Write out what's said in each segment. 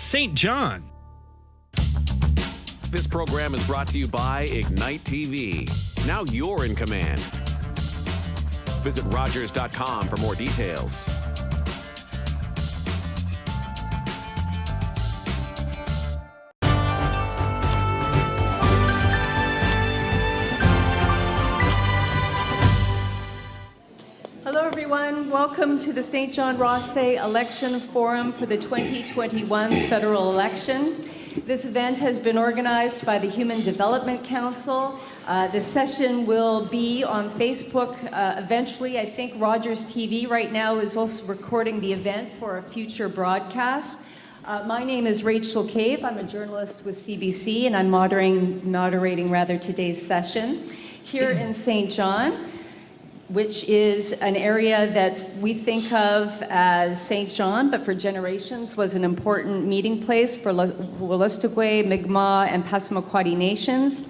St. John. This program is brought to you by Ignite TV. Now you're in command. Visit Rogers.com for more details. Hello everyone, welcome to the St. John-Rothesay Election Forum for the 2021 federal election. This event has been organized by the Human Development Council. The session will be on Facebook eventually. I think Rogers TV right now is also recording the event for a future broadcast. My name is Rachel Cave. I'm a journalist with CBC and I'm moderating today's session here in St. John, which is an area that we think of as St. John, but for generations was an important meeting place for Wolastoqey, Mi'kmaq, and Passamaquoddy nations.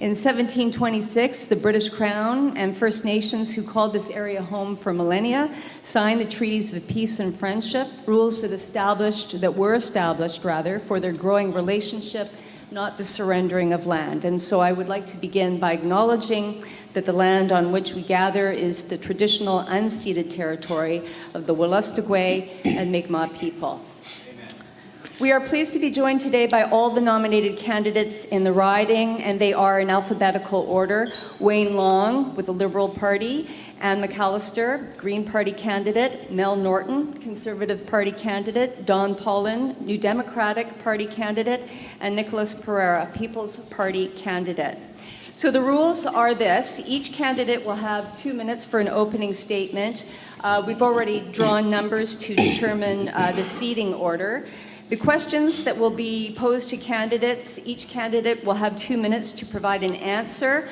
In 1726, the British Crown and First Nations, who called this area home for millennia, signed the treaties of peace and friendship, rules that were established for their growing relationship, not the surrendering of land. And so I would like to begin by acknowledging that the land on which we gather is the traditional unceded territory of the Wolastoqey and Mi'kmaq people. Amen. We are pleased to be joined today by all the nominated candidates in the riding, and they are in alphabetical order: Wayne Long with the Liberal Party, Ann McAllister, Green Party candidate, Mel Norton, Conservative Party candidate, Don Paulin, New Democratic Party candidate, and Nicholas Pereira, People's Party candidate. So the rules are this: each candidate will have 2 minutes for an opening statement. We've already drawn numbers to determine the seating order. The questions that will be posed to candidates, each candidate will have 2 minutes to provide an answer.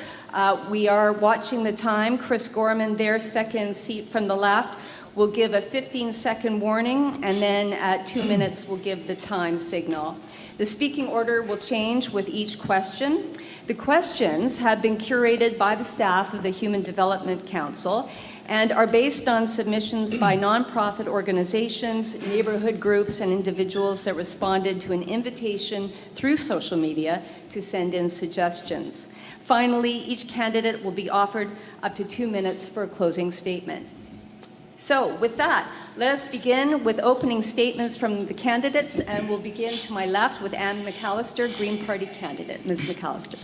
We are watching the time. Chris Gorman, their second seat from the left, will give a 15-second warning, and then at 2 minutes we'll give the time signal. The speaking order will change with each question. The questions have been curated by the staff of the Human Development Council and are based on submissions by nonprofit organizations, neighborhood groups, and individuals that responded to an invitation through social media to send in suggestions. Finally, each candidate will be offered up to 2 minutes for a closing statement. So with that, let us begin with opening statements from the candidates, and we'll begin to my left with Ann McAllister, Green Party candidate. Ms. McAllister.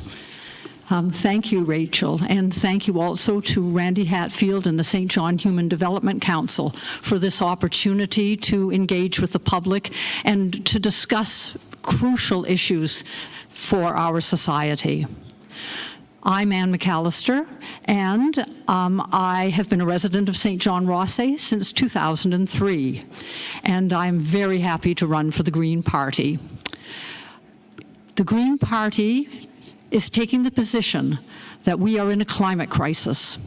Thank you, Rachel, and thank you also to Randy Hatfield and the St. John Human Development Council for this opportunity to engage with the public and to discuss crucial issues for our society. I'm Ann McAllister, and I have been a resident of St. John-Rothesay since 2003, and I'm very happy to run for the Green Party. The Green Party is taking the position that we are in a climate crisis.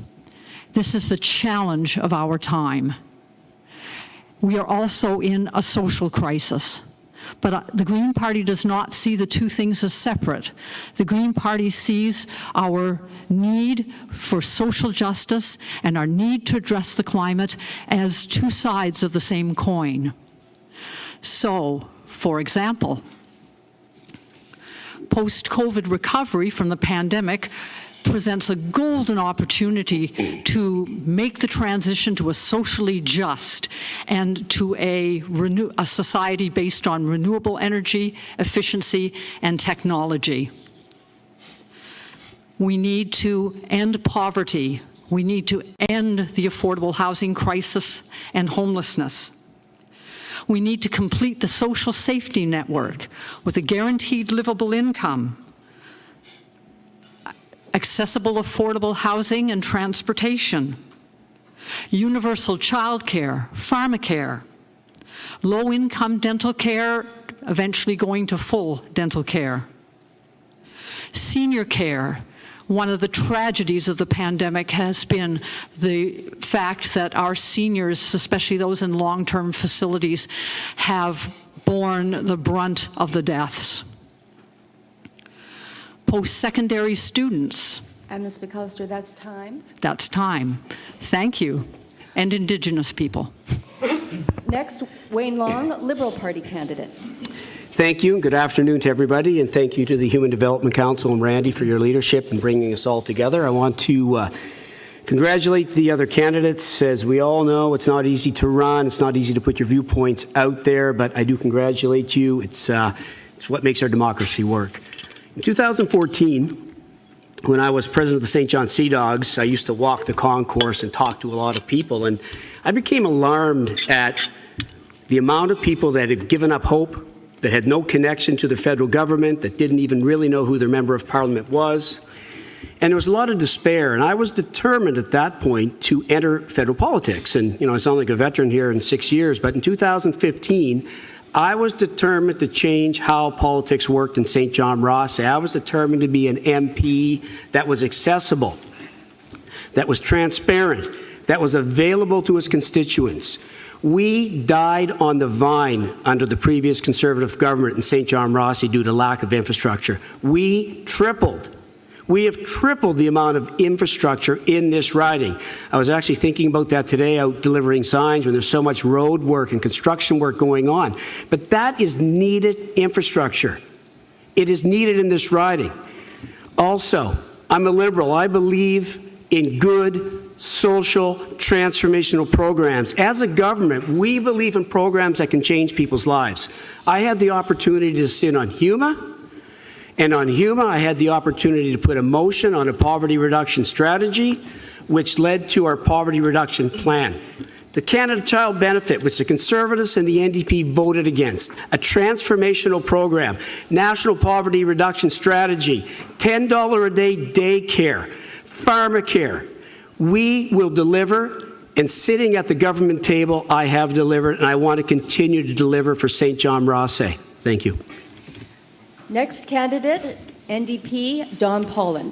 This is the challenge of our time. We are also in a social crisis. But the Green Party does not see the two things as separate. The Green Party sees our need for social justice and our need to address the climate as two sides of the same coin. So, for example, post-COVID recovery from the pandemic presents a golden opportunity to make the transition to a socially just and to a society based on renewable energy, efficiency, and technology. We need to end poverty. We need to end the affordable housing crisis and homelessness. We need to complete the social safety network with a guaranteed livable income, accessible, affordable housing and transportation, universal childcare, pharmacare, low-income dental care, eventually going to full dental care, senior care. One of the tragedies of the pandemic has been the fact that our seniors, especially those in long-term facilities, have borne the brunt of the deaths. Post-secondary students. And Ms. McAllister, that's time. That's time. Thank you. And Indigenous people. Next, Wayne Long, Liberal Party candidate. Thank you. Good afternoon to everybody, and thank you to the Human Development Council and Randy for your leadership in bringing us all together. I want to congratulate the other candidates. As we all know, it's not easy to run. It's not easy to put your viewpoints out there, but I do congratulate you. It's what makes our democracy work. In 2014, when I was president of the St. John Sea Dogs, I used to walk the concourse and talk to a lot of people, and I became alarmed at the amount of people that had given up hope, that had no connection to the federal government, that didn't even really know who their member of parliament was. And there was a lot of despair, and I was determined at that point to enter federal politics. And, I sound like a veteran here in 6 years, but in 2015, I was determined to change how politics worked in St. John-Rothesay. I was determined to be an MP that was accessible, that was transparent, that was available to its constituents. We died on the vine under the previous Conservative government in St. John-Rothesay due to lack of infrastructure. We have tripled the amount of infrastructure in this riding. I was actually thinking about that today out delivering signs when there's so much road work and construction work going on. But that is needed infrastructure. It is needed in this riding. Also, I'm a Liberal. I believe in good social transformational programs. As a government, we believe in programs that can change people's lives. I had the opportunity to sit on HUMA, and on HUMA, I had the opportunity to put a motion on a poverty reduction strategy, which led to our poverty reduction plan. The Canada Child Benefit, which the Conservatives and the NDP voted against, a transformational program, national poverty reduction strategy, $10 a day daycare, pharmacare. We will deliver, and sitting at the government table, I have delivered, and I want to continue to deliver for St. John-Rothesay. Thank you. Next candidate, NDP, Don Paulin.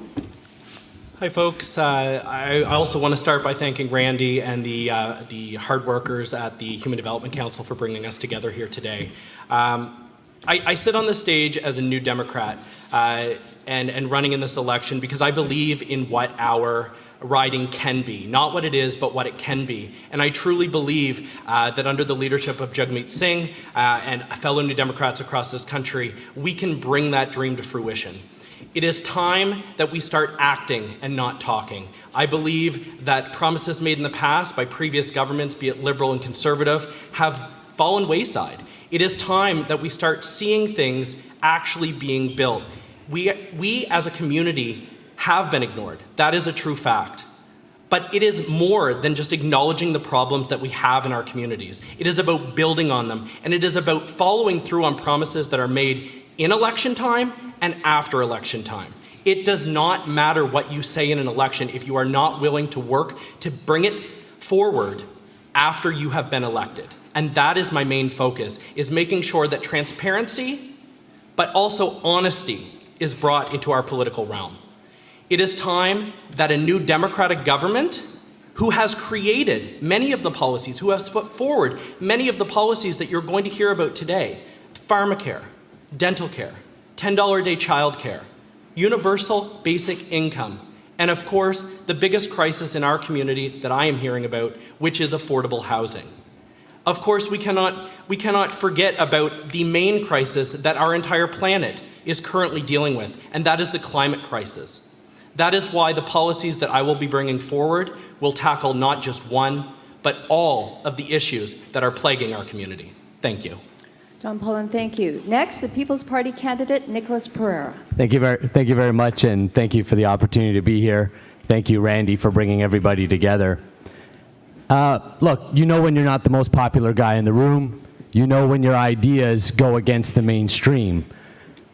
Hi, folks. I also want to start by thanking Randy and the hard workers at the Human Development Council for bringing us together here today. I sit on the stage as a New Democrat and running in this election because I believe in what our riding can be, not what it is, but what it can be. And I truly believe that under the leadership of Jagmeet Singh and fellow New Democrats across this country, we can bring that dream to fruition. It is time that we start acting and not talking. I believe that promises made in the past by previous governments, be it Liberal and Conservative, have fallen wayside. It is time that we start seeing things actually being built. We as a community have been ignored. That is a true fact. But it is more than just acknowledging the problems that we have in our communities. It is about building on them, and it is about following through on promises that are made in election time and after election time. It does not matter what you say in an election if you are not willing to work to bring it forward after you have been elected. And that is my main focus, is making sure that transparency, but also honesty, is brought into our political realm. It is time that a new Democratic government, who has created many of the policies, who has put forward many of the policies that you're going to hear about today, pharmacare, dental care, $10 a day childcare, universal basic income, and of course, the biggest crisis in our community that I am hearing about, which is affordable housing. Of course, we cannot forget about the main crisis that our entire planet is currently dealing with, and that is the climate crisis. That is why the policies that I will be bringing forward will tackle not just one, but all of the issues that are plaguing our community. Thank you. Don Paulin, thank you. Next, the People's Party candidate, Nicholas Pereira. Thank you very much, and thank you for the opportunity to be here. Thank you, Randy, for bringing everybody together. Look, you know when you're not the most popular guy in the room. You know when your ideas go against the mainstream.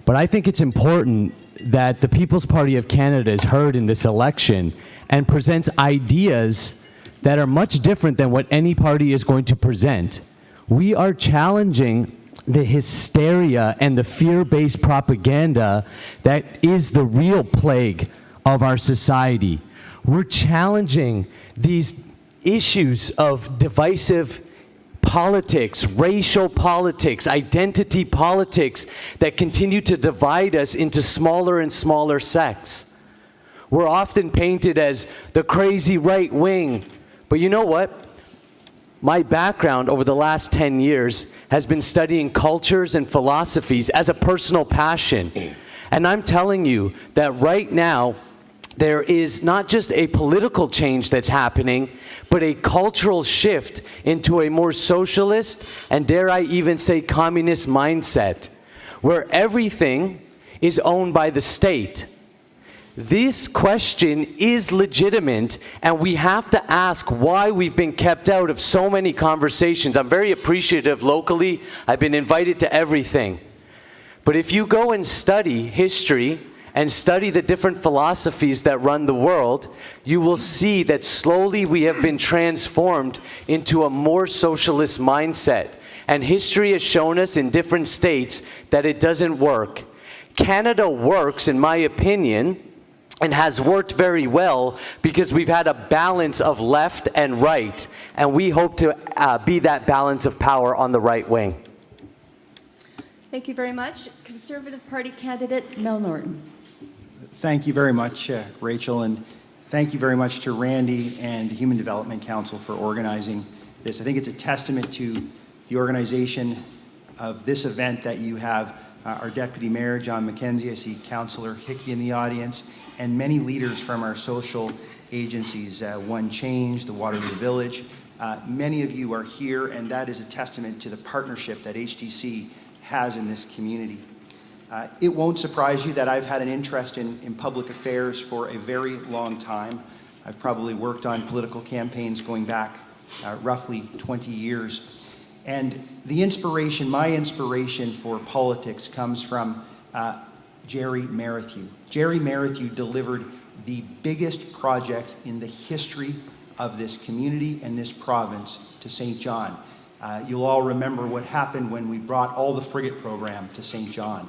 But I think it's important that the People's Party of Canada is heard in this election and presents ideas that are much different than what any party is going to present. We are challenging the hysteria and the fear-based propaganda that is the real plague of our society. We're challenging these issues of divisive politics, racial politics, identity politics that continue to divide us into smaller and smaller sects. We're often painted as the crazy right wing, but you know what? my background over the last 10 years has been studying cultures and philosophies as a personal passion. And I'm telling you that right now, there is not just a political change that's happening, but a cultural shift into a more socialist and, dare I even say, communist mindset, where everything is owned by the state. This question is legitimate, and we have to ask why we've been kept out of so many conversations. I'm very appreciative locally. I've been invited to everything. But if you go and study history and study the different philosophies that run the world, you will see that slowly we have been transformed into a more socialist mindset. And history has shown us in different states that it doesn't work. Canada works, in my opinion, and has worked very well because we've had a balance of left and right, and we hope to be that balance of power on the right wing. Thank you very much. Conservative Party candidate Mel Norton. Thank you very much, Rachel, and thank you very much to Randy and the Human Development Council for organizing this. I think it's a testament to the organization of this event that you have our Deputy Mayor, John McKenzie, I see Councillor Hickey in the audience, and many leaders from our social agencies, One Change, the Waterloo Village. Many of you are here, and that is a testament to the partnership that HDC has in this community. It won't surprise you that I've had an interest in public affairs for a very long time. I've probably worked on political campaigns going back roughly 20 years. And the inspiration, my inspiration for politics comes from Jerry Merrithew. Jerry Merrithew delivered the biggest projects in the history of this community and this province to St. John. You'll all remember what happened when we brought all the frigate program to St. John.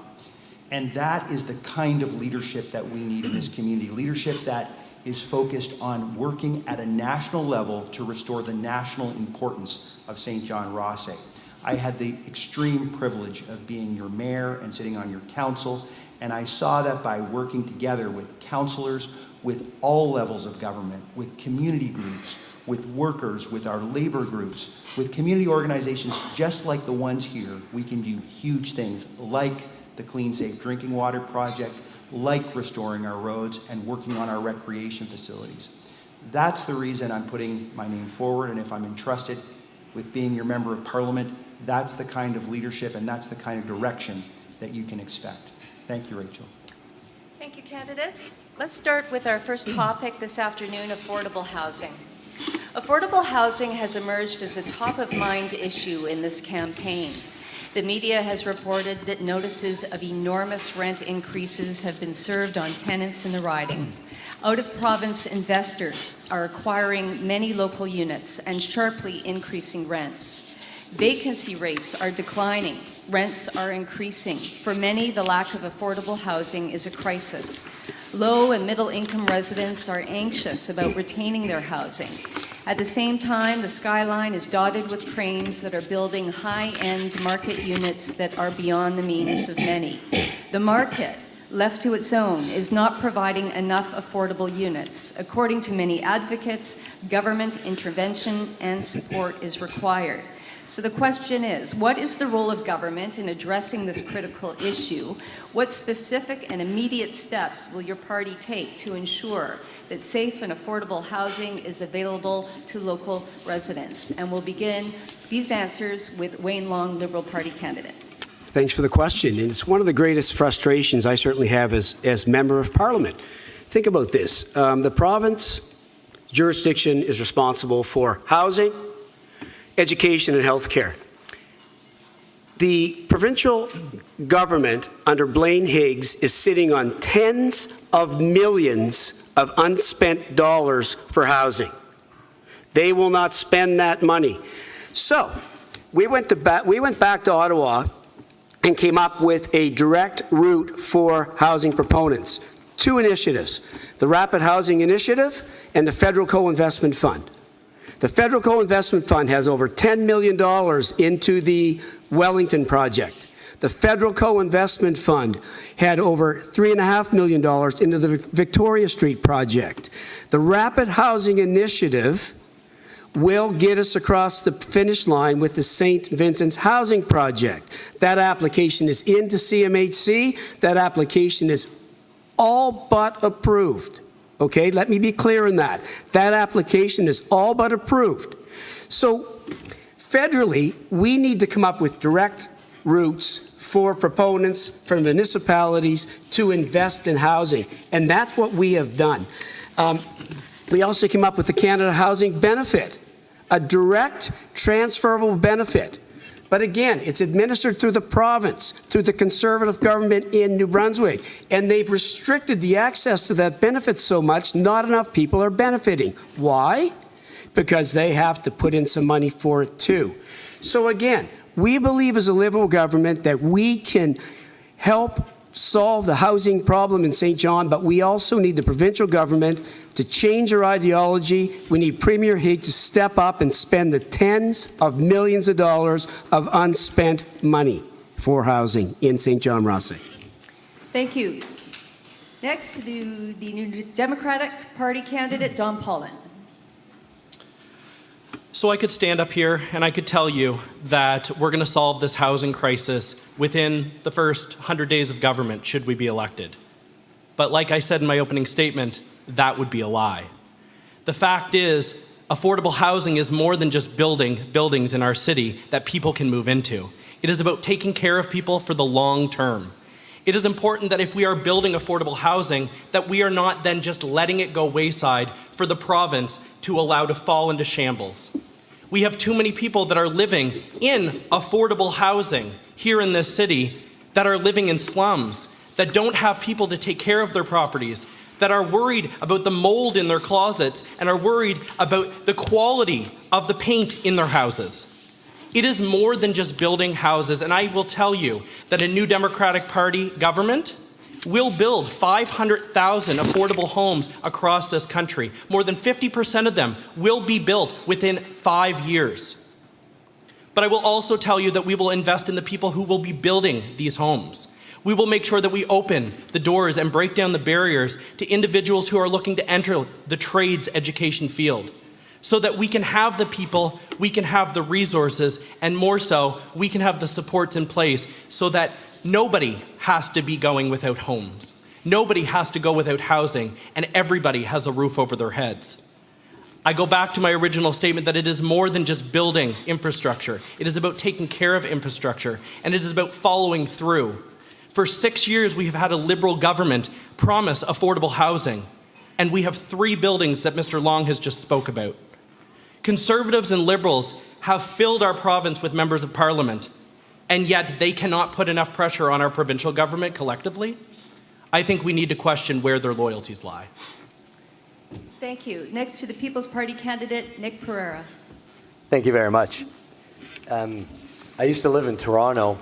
And that is the kind of leadership that we need in this community. Leadership that is focused on working at a national level to restore the national importance of St. John-Rothesay. I had the extreme privilege of being your mayor and sitting on your council, and I saw that by working together with councillors, with all levels of government, with community groups, with workers, with our labor groups, with community organizations just like the ones here, we can do huge things like the Clean Safe Drinking Water Project, like restoring our roads and working on our recreation facilities. That's the reason I'm putting my name forward, and if I'm entrusted with being your member of parliament, that's the kind of leadership and that's the kind of direction that you can expect. Thank you, Rachel. Thank you, candidates. Let's start with our first topic this afternoon, affordable housing. Affordable housing has emerged as the top-of-mind issue in this campaign. The media has reported that notices of enormous rent increases have been served on tenants in the riding. Out-of-province investors are acquiring many local units and sharply increasing rents. Vacancy rates are declining. Rents are increasing. For many, the lack of affordable housing is a crisis. Low and middle-income residents are anxious about retaining their housing. At the same time, the skyline is dotted with cranes that are building high-end market units that are beyond the means of many. The market, left to its own, is not providing enough affordable units. According to many advocates, government intervention and support is required. So the question is, what is the role of government in addressing this critical issue? What specific and immediate steps will your party take to ensure that safe and affordable housing is available to local residents? And we'll begin these answers with Wayne Long, Liberal Party candidate. Thanks for the question. And it's one of the greatest frustrations I certainly have as member of parliament. Think about this. The province jurisdiction is responsible for housing, education, and health care. The provincial government under Blaine Higgs is sitting on tens of millions of unspent dollars for housing. They will not spend that money. So we went back to Ottawa and came up with a direct route for housing proponents. Two initiatives, the Rapid Housing Initiative and the Federal Co-Investment Fund. The Federal Co-Investment Fund has over $10 million into the Wellington project. The Federal Co-Investment Fund had over $3.5 million into the Victoria Street project. The Rapid Housing Initiative will get us across the finish line with the St. Vincent's Housing Project. That application is into CMHC. That application is all but approved. Okay, let me be clear on that. That application is all but approved. So federally, we need to come up with direct routes for proponents, for municipalities to invest in housing. And that's what we have done. We also came up with the Canada Housing Benefit, a direct transferable benefit. But again, it's administered through the province, through the Conservative government in New Brunswick. And they've restricted the access to that benefit so much, not enough people are benefiting. Why? Because they have to put in some money for it too. So again, we believe as a Liberal government that we can help solve the housing problem in St. John, but we also need the provincial government to change their ideology. We need Premier Hague to step up and spend the tens of millions of dollars of unspent money for housing in St. John-Rothesay. Thank you. Next, the New Democratic Party candidate, Don Paulin. So I could stand up here and I could tell you that we're going to solve this housing crisis within the first 100 days of government, should we be elected. But like I said in my opening statement, that would be a lie. The fact is, affordable housing is more than just building buildings in our city that people can move into. It is about taking care of people for the long term. It is important that if we are building affordable housing, that we are not then just letting it go wayside for the province to allow to fall into shambles. We have too many people that are living in affordable housing here in this city that are living in slums, that don't have people to take care of their properties, that are worried about the mold in their closets and are worried about the quality of the paint in their houses. It is more than just building houses, and I will tell you that a New Democratic Party government will build 500,000 affordable homes across this country. More than 50% of them will be built within 5 years. But I will also tell you that we will invest in the people who will be building these homes. We will make sure that we open the doors and break down the barriers to individuals who are looking to enter the trades education field, so that we can have the people, we can have the resources, and more so, we can have the supports in place so that nobody has to be going without homes. Nobody has to go without housing, and everybody has a roof over their heads. I go back to my original statement that it is more than just building infrastructure. It is about taking care of infrastructure, and it is about following through. For 6 years, we have had a Liberal government promise affordable housing, and we have 3 buildings that Mr. Long has just spoke about. Conservatives and Liberals have filled our province with members of Parliament, and yet they cannot put enough pressure on our provincial government collectively. I think we need to question where their loyalties lie. Thank you. Next to the People's Party candidate, Nick Pereira. Thank you very much. I used to live in Toronto,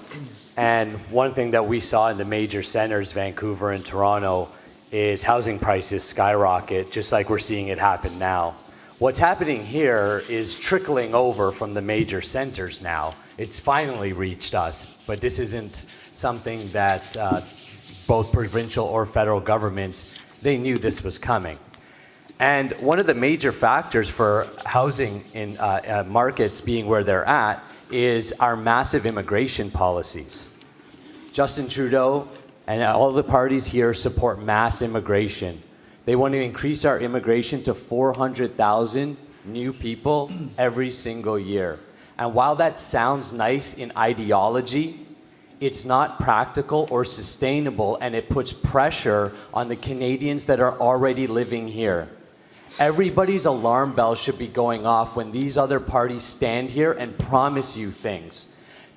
and one thing that we saw in the major centers, Vancouver and Toronto, is housing prices skyrocket, just like we're seeing it happen now. What's happening here is trickling over from the major centers now. It's finally reached us, but this isn't something that both provincial or federal governments, they knew this was coming. And one of the major factors for housing in markets being where they're at is our massive immigration policies. Justin Trudeau and all the parties here support mass immigration. They want to increase our immigration to 400,000 new people every single year. And while that sounds nice in ideology, it's not practical or sustainable, and it puts pressure on the Canadians that are already living here. Everybody's alarm bell should be going off when these other parties stand here and promise you things.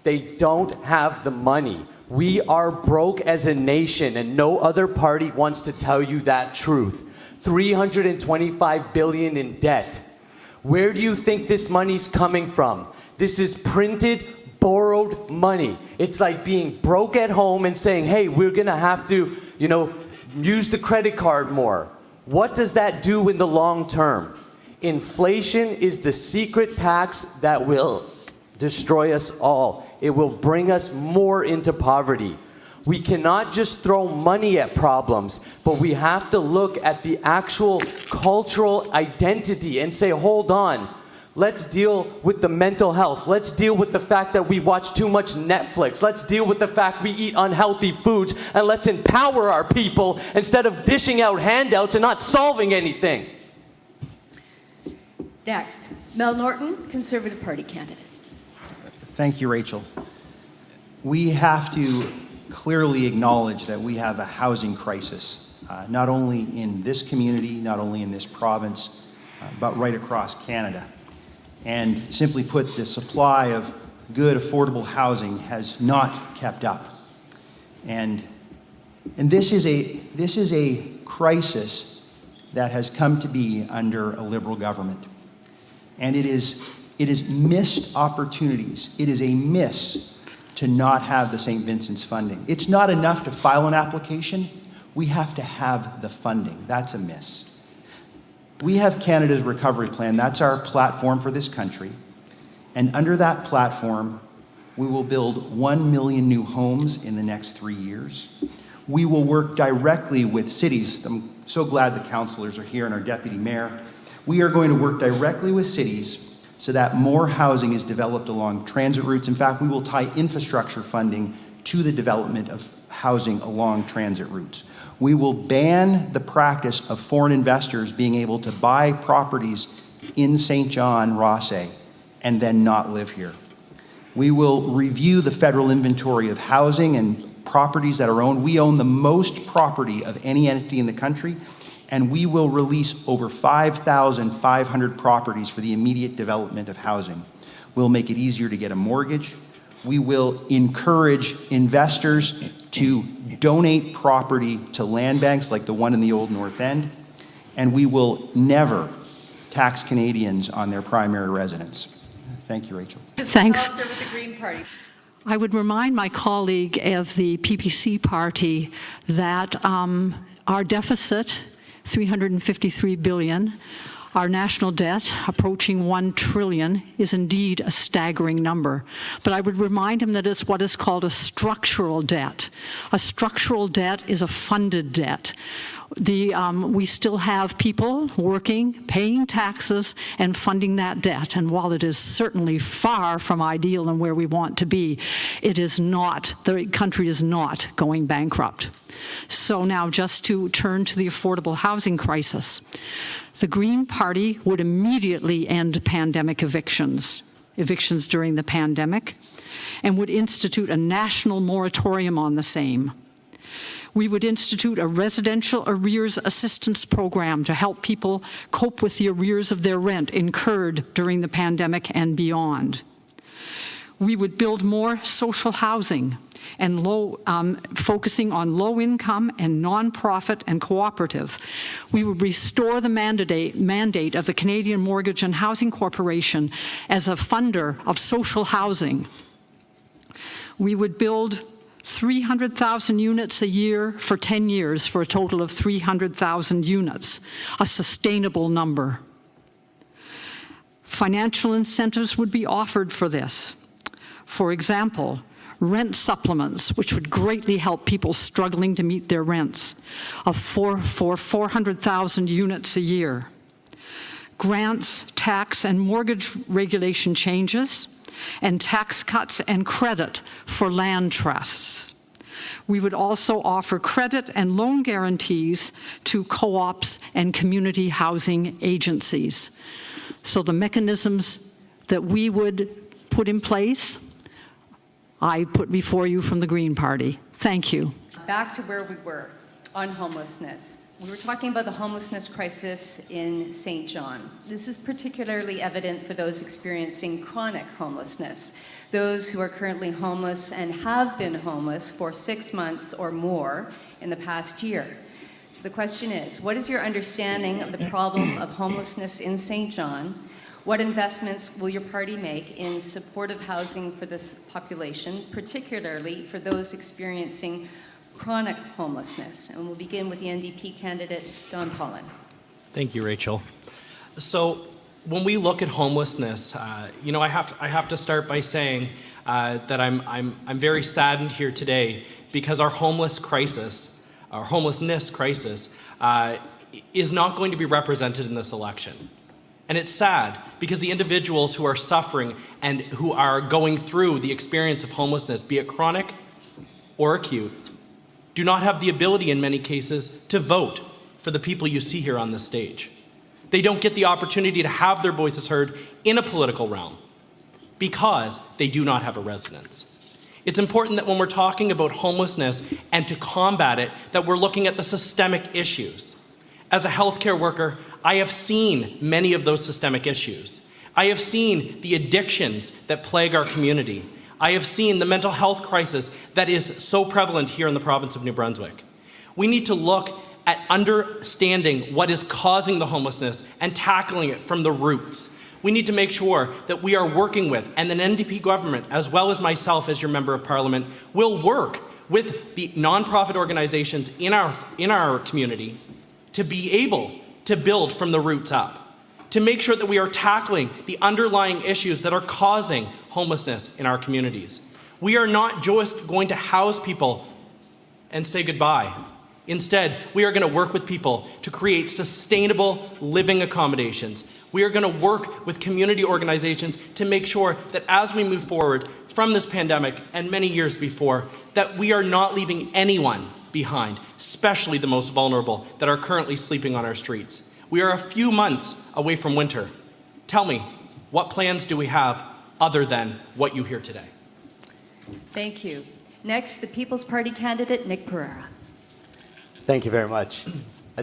They don't have the money. We are broke as a nation, and no other party wants to tell you that truth. $325 billion in debt. Where do you think this money's coming from? This is printed, borrowed money. It's like being broke at home and saying, hey, we're gonna have to, use the credit card more. What does that do in the long term? Inflation is the secret tax that will destroy us all. It will bring us more into poverty. We cannot just throw money at problems, but we have to look at the actual cultural identity and say, hold on, Let's deal with the mental health. Let's deal with the fact that we watch too much Netflix. Let's deal with the fact we eat unhealthy foods, and let's empower our people instead of dishing out handouts and not solving anything. Next, Mel Norton, Conservative Party candidate. Thank you, Rachel. We have to clearly acknowledge that we have a housing crisis, not only in this community, not only in this province, but right across Canada. And simply put, the supply of good, affordable housing has not kept up. And this is a crisis that has come to be under a Liberal government. And it is missed opportunities. It is a miss to not have the St. Vincent's funding. It's not enough to file an application. We have to have the funding. That's a miss. We have Canada's Recovery Plan. That's our platform for this country. And under that platform, we will build 1 million new homes in the next 3 years. We will work directly with cities. I'm so glad the councillors are here and our deputy mayor. We are going to work directly with cities so that more housing is developed along transit routes. In fact, we will tie infrastructure funding to the development of housing along transit routes. We will ban the practice of foreign investors being able to buy properties in St. John-Rothesay and then not live here. We will review the federal inventory of housing and properties that are owned. We own the most property of any entity in the country, and we will release over 5,500 properties for the immediate development of housing. We'll make it easier to get a mortgage. We will encourage investors to donate property to land banks like the one in the Old North End, and we will never tax Canadians on their primary residence. Thank you, Rachel. Thanks. I'll start with the Green Party. I would remind my colleague of the PPC party that our deficit, $353 billion, our national debt approaching $1 trillion is indeed a staggering number. But I would remind him that it's what is called a structural debt. A structural debt is a funded debt. We still have people working, paying taxes, and funding that debt. And while it is certainly far from ideal and where we want to be, it is not, the country is not going bankrupt. So now just to turn to the affordable housing crisis. The Green Party would immediately end pandemic evictions during the pandemic, and would institute a national moratorium on the same. We would institute a residential arrears assistance program to help people cope with the arrears of their rent incurred during the pandemic and beyond. We would build more social housing and focusing on low income and nonprofit and cooperative. We would restore the mandate of the Canadian Mortgage and Housing Corporation as a funder of social housing. We would build 300,000 units a year for 10 years for a total of 300,000 units, a sustainable number. Financial incentives would be offered for this. For example, rent supplements, which would greatly help people struggling to meet their rents, for 400,000 units a year. Grants, tax, and mortgage regulation changes, and tax cuts and credit for land trusts. We would also offer credit and loan guarantees to co-ops and community housing agencies. So the mechanisms that we would put in place, I put before you from the Green Party. Thank you. Back to where we were on homelessness. We were talking about the homelessness crisis in St. John. This is particularly evident for those experiencing chronic homelessness, those who are currently homeless and have been homeless for 6 months or more in the past year. So the question is, what is your understanding of the problem of homelessness in St. John? What investments will your party make in supportive housing for this population, particularly for those experiencing chronic homelessness? And we'll begin with the NDP candidate, Don Pollan. Thank you, Rachel. So when we look at homelessness, I have to start by saying that I'm very saddened here today because our homelessness crisis, is not going to be represented in this election. And it's sad because the individuals who are suffering and who are going through the experience of homelessness, be it chronic or acute, do not have the ability in many cases to vote for the people you see here on this stage. They don't get the opportunity to have their voices heard in a political realm because they do not have a residence. It's important that when we're talking about homelessness and to combat it, that we're looking at the systemic issues. As a healthcare worker, I have seen many of those systemic issues. I have seen the addictions that plague our community. I have seen the mental health crisis that is so prevalent here in the province of New Brunswick. We need to look at understanding what is causing the homelessness and tackling it from the roots. We need to make sure that we are working with, and the NDP government, as well as myself as your member of parliament, will work with the nonprofit organizations in our community to be able to build from the roots up, to make sure that we are tackling the underlying issues that are causing homelessness in our communities. We are not just going to house people and say goodbye. Instead, we are going to work with people to create sustainable living accommodations. We are going to work with community organizations to make sure that as we move forward from this pandemic and many years before, that we are not leaving anyone behind, especially the most vulnerable that are currently sleeping on our streets. We are a few months away from winter. Tell me, what plans do we have other than what you hear today? Thank you. Next, the People's Party candidate, Nick Pereira. Thank you very much.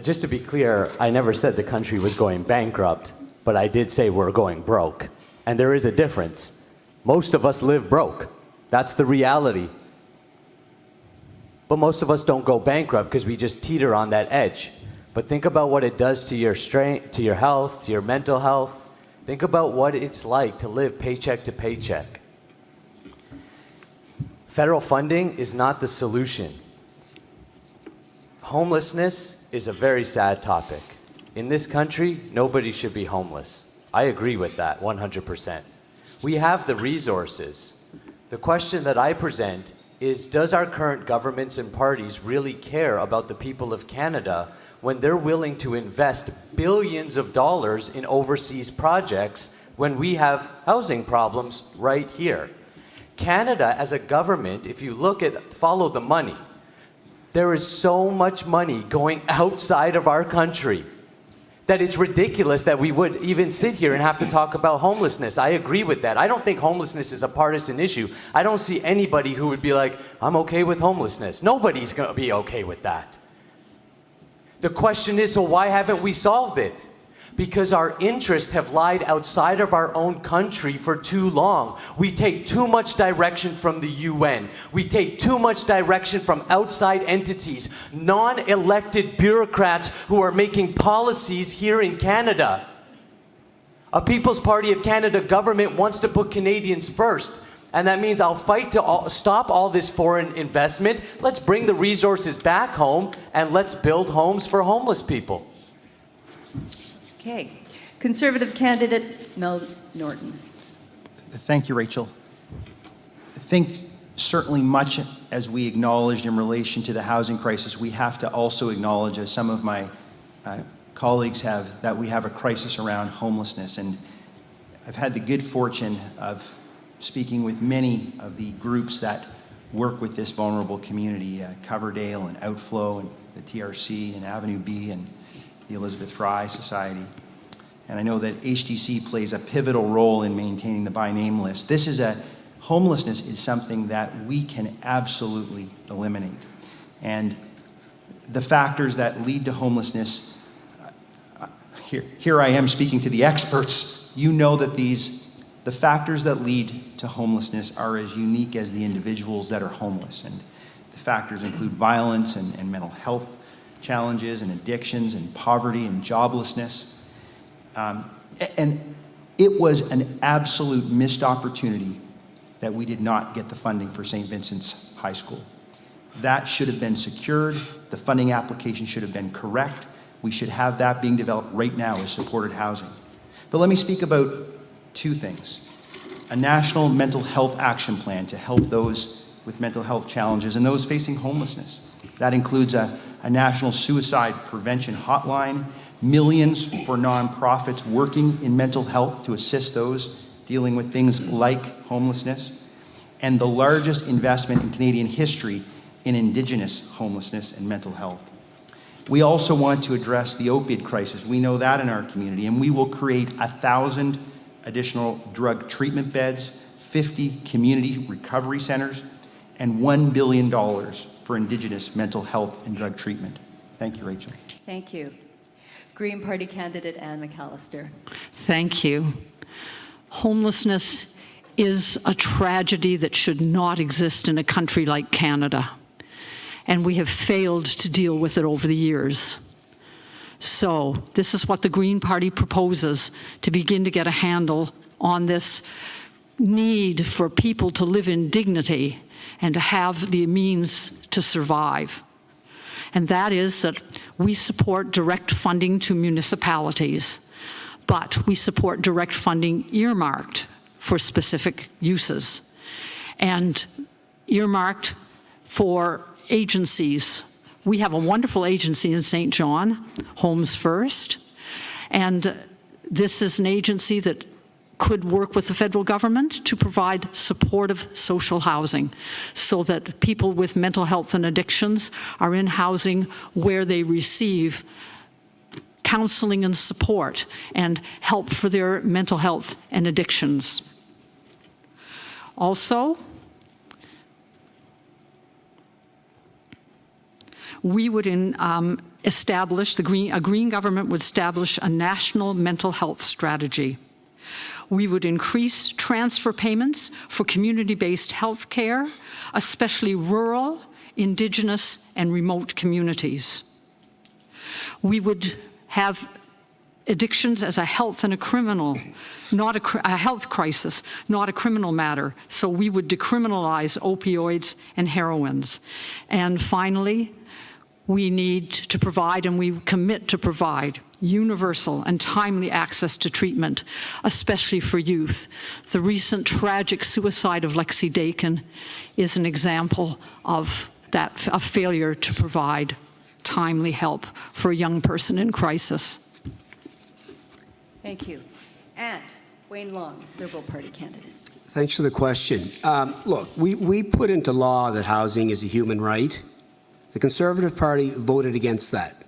Just to be clear, I never said the country was going bankrupt, but I did say we're going broke. And there is a difference. Most of us live broke. That's the reality. But most of us don't go bankrupt because we just teeter on that edge. But think about what it does to your strength, to your health, to your mental health. Think about what it's like to live paycheck to paycheck. Federal funding is not the solution. Homelessness is a very sad topic. In this country, nobody should be homeless. I agree with that 100%. We have the resources. The question that I present is, does our current governments and parties really care about the people of Canada when they're willing to invest billions of dollars in overseas projects when we have housing problems right here? Canada as a government, if you look at, follow the money, there is so much money going outside of our country that it's ridiculous that we would even sit here and have to talk about homelessness. I agree with that. I don't think homelessness is a partisan issue. I don't see anybody who would be like, I'm okay with homelessness. Nobody's going to be okay with that. The question is, so why haven't we solved it? Because our interests have lied outside of our own country for too long. We take too much direction from the UN. We take too much direction from outside entities, non-elected bureaucrats who are making policies here in Canada. A People's Party of Canada government wants to put Canadians first. And that means I'll fight to stop all this foreign investment. Let's bring the resources back home and let's build homes for homeless people. Okay. Conservative candidate, Mel Norton. Thank you, Rachel. I think certainly much as we acknowledged in relation to the housing crisis, we have to also acknowledge, as some of my colleagues have, that we have a crisis around homelessness. And I've had the good fortune of speaking with many of the groups that work with this vulnerable community, Coverdale and Outflow and the TRC and Avenue B and the Elizabeth Fry Society. And I know that HDC plays a pivotal role in maintaining the by name list. Homelessness is something that we can absolutely eliminate. And the factors that lead to homelessness, here I am speaking to the experts. You know that the factors that lead to homelessness are as unique as the individuals that are homeless. And the factors include violence and mental health challenges and addictions and poverty and joblessness. And it was an absolute missed opportunity that we did not get the funding for St. Vincent's High School. That should have been secured. The funding application should have been correct. We should have that being developed right now as supported housing. But let me speak about two things. A national mental health action plan to help those with mental health challenges and those facing homelessness. That includes a national suicide prevention hotline millions for nonprofits working in mental health to assist those dealing with things like homelessness, and the largest investment in Canadian history in Indigenous homelessness and mental health. We also want to address the opiate crisis. We know that in our community, and we will create 1,000 additional drug treatment beds, 50 community recovery centers, and $1 billion for Indigenous mental health and drug treatment. Thank you, Rachel. Thank you. Green Party candidate Ann McAllister. Thank you. Homelessness is a tragedy that should not exist in a country like Canada, and we have failed to deal with it over the years. So this is what the Green Party proposes to begin to get a handle on this need for people to live in dignity and to have the means to survive. And that is that we support direct funding to municipalities, but we support direct funding earmarked for specific uses and earmarked for agencies. We have a wonderful agency in St. John, Homes First, and this is an agency that could work with the federal government to provide supportive social housing so that people with mental health and addictions are in housing where they receive counseling and support and help for their mental health and addictions. Also, we would establish, a green government would establish a national mental health strategy. We would increase transfer payments for community-based health care, especially rural, Indigenous, and remote communities. We would have addictions as a health and a criminal, not a health crisis, not a criminal matter. So we would decriminalize opioids and heroines. And finally, we need to provide, and we commit to provide, universal and timely access to treatment, especially for youth. The recent tragic suicide of Lexi Dakin is an example of that, a failure to provide timely help for a young person in crisis. Thank you. And Wayne Long, Liberal Party candidate. Thanks for the question. Look, we put into law that housing is a human right. The Conservative Party voted against that.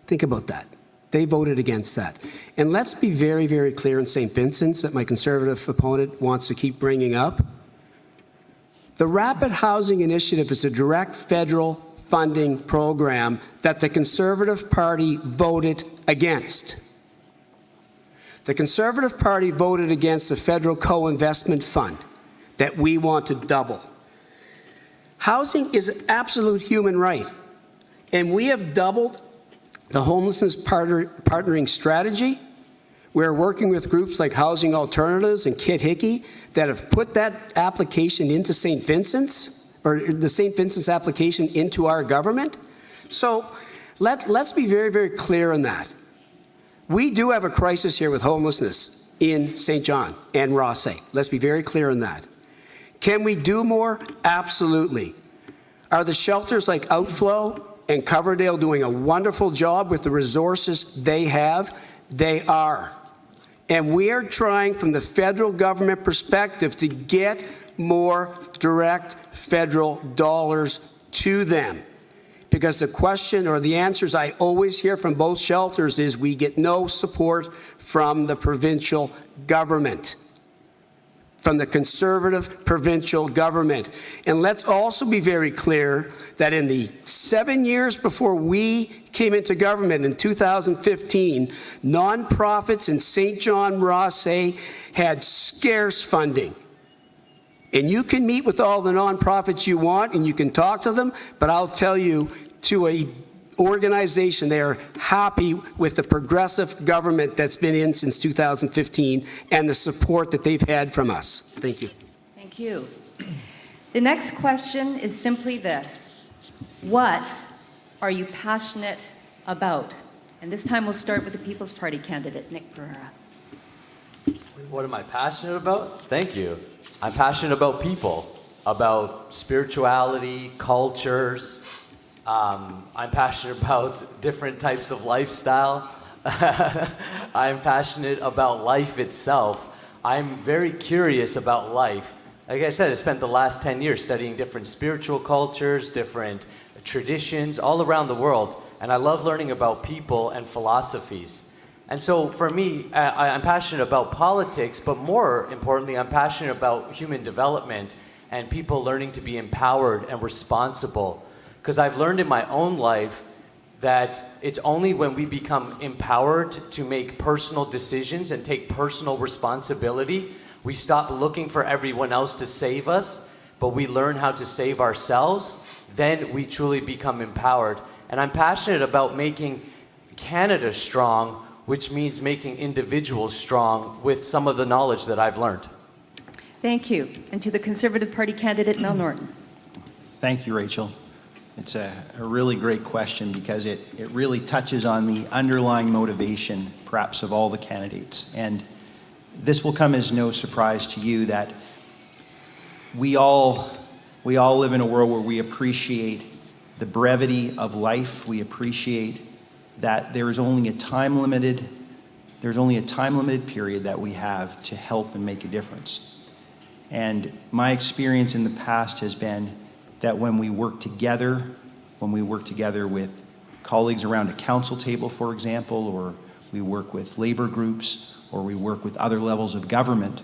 Think about that. They voted against that. And let's be very, very clear in St. Vincent's that my Conservative opponent wants to keep bringing up. The Rapid Housing Initiative is a direct federal funding program that the Conservative Party voted against. The Conservative Party voted against the federal co-investment fund that we want to double. Housing is an absolute human right, and we have doubled the homelessness partnering strategy. We're working with groups like Housing Alternatives and Kit Hickey that have put that application into St. Vincent's, or the St. Vincent's application into our government. So let's be very, very clear on that. We do have a crisis here with homelessness in St. John and Rothesay. Let's be very clear on that. Can we do more? Absolutely. Are the shelters like Outflow and Coverdale doing a wonderful job with the resources they have? They are. And we are trying from the federal government perspective to get more direct federal dollars to them. Because the question or the answers I always hear from both shelters is we get no support from the provincial government, from the Conservative provincial government. And let's also be very clear that in the 7 years before we came into government in 2015, nonprofits in St. John Rothesay had scarce funding. And you can meet with all the nonprofits you want and you can talk to them, but I'll tell you, to a organization, they are happy with the progressive government that's been in since 2015 and the support that they've had from us. Thank you. Thank you. The next question is simply this. What are you passionate about? And this time we'll start with the People's Party candidate, Nick Pereira. What am I passionate about? Thank you. I'm passionate about people, about spirituality, cultures, I'm passionate about different types of lifestyle. I'm passionate about life itself. I'm very curious about life. Like I said, I spent the last 10 years studying different spiritual cultures, different traditions all around the world, and I love learning about people and philosophies. And so for me, I'm passionate about politics, but more importantly, I'm passionate about human development and people learning to be empowered and responsible. Because I've learned in my own life that it's only when we become empowered to make personal decisions and take personal responsibility, we stop looking for everyone else to save us, but we learn how to save ourselves, then we truly become empowered. And I'm passionate about making Canada strong, which means making individuals strong with some of the knowledge that I've learned. Thank you. And to the Conservative Party candidate, Mel Norton. Thank you, Rachel. It's a really great question because it really touches on the underlying motivation, perhaps, of all the candidates. And this will come as no surprise to you that we all live in a world where we appreciate the brevity of life. We appreciate that there's only a time-limited period that we have to help and make a difference. And my experience in the past has been that when we work together with colleagues around a council table, for example, or we work with labor groups, or we work with other levels of government,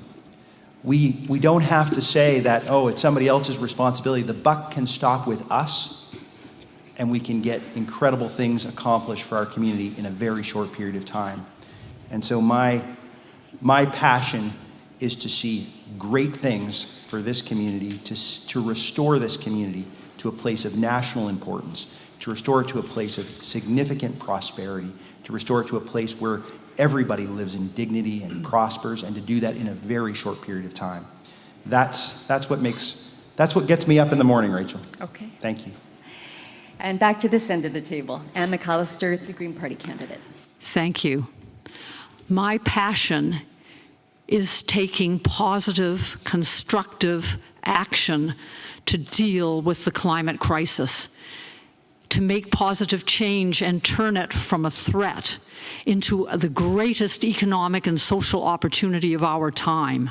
we don't have to say that, oh, it's somebody else's responsibility. The buck can stop with us, and we can get incredible things accomplished for our community in a very short period of time. And so my passion is to see great things for this community, to restore this community to a place of national importance, to restore it to a place of significant prosperity, to restore it to a place where everybody lives in dignity and prospers, and to do that in a very short period of time. That's what gets me up in the morning, Rachel. Okay. Thank you. And back to this end of the table, Ann McAllister, the Green Party candidate. Thank you. My passion is taking positive, constructive action to deal with the climate crisis, to make positive change and turn it from a threat into the greatest economic and social opportunity of our time.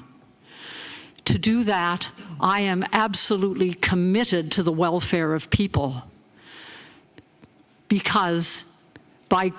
To do that, I am absolutely committed to the welfare of people, because by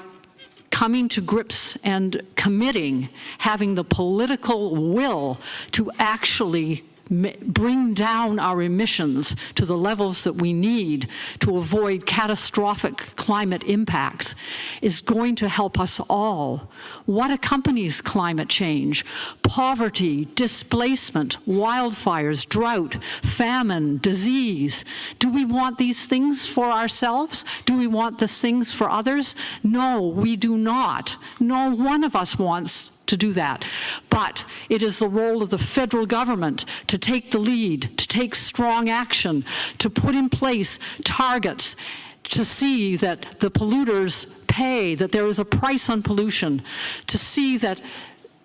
coming to grips and committing, having the political will to actually bring down our emissions to the levels that we need to avoid catastrophic climate impacts is going to help us all. What accompanies climate change? Poverty, displacement, wildfires, drought, famine, disease. Do we want these things for ourselves? Do we want these things for others? No, we do not. No one of us wants to do that. But it is the role of the federal government to take the lead, to take strong action, to put in place targets, to see that the polluters pay, that there is a price on pollution, to see that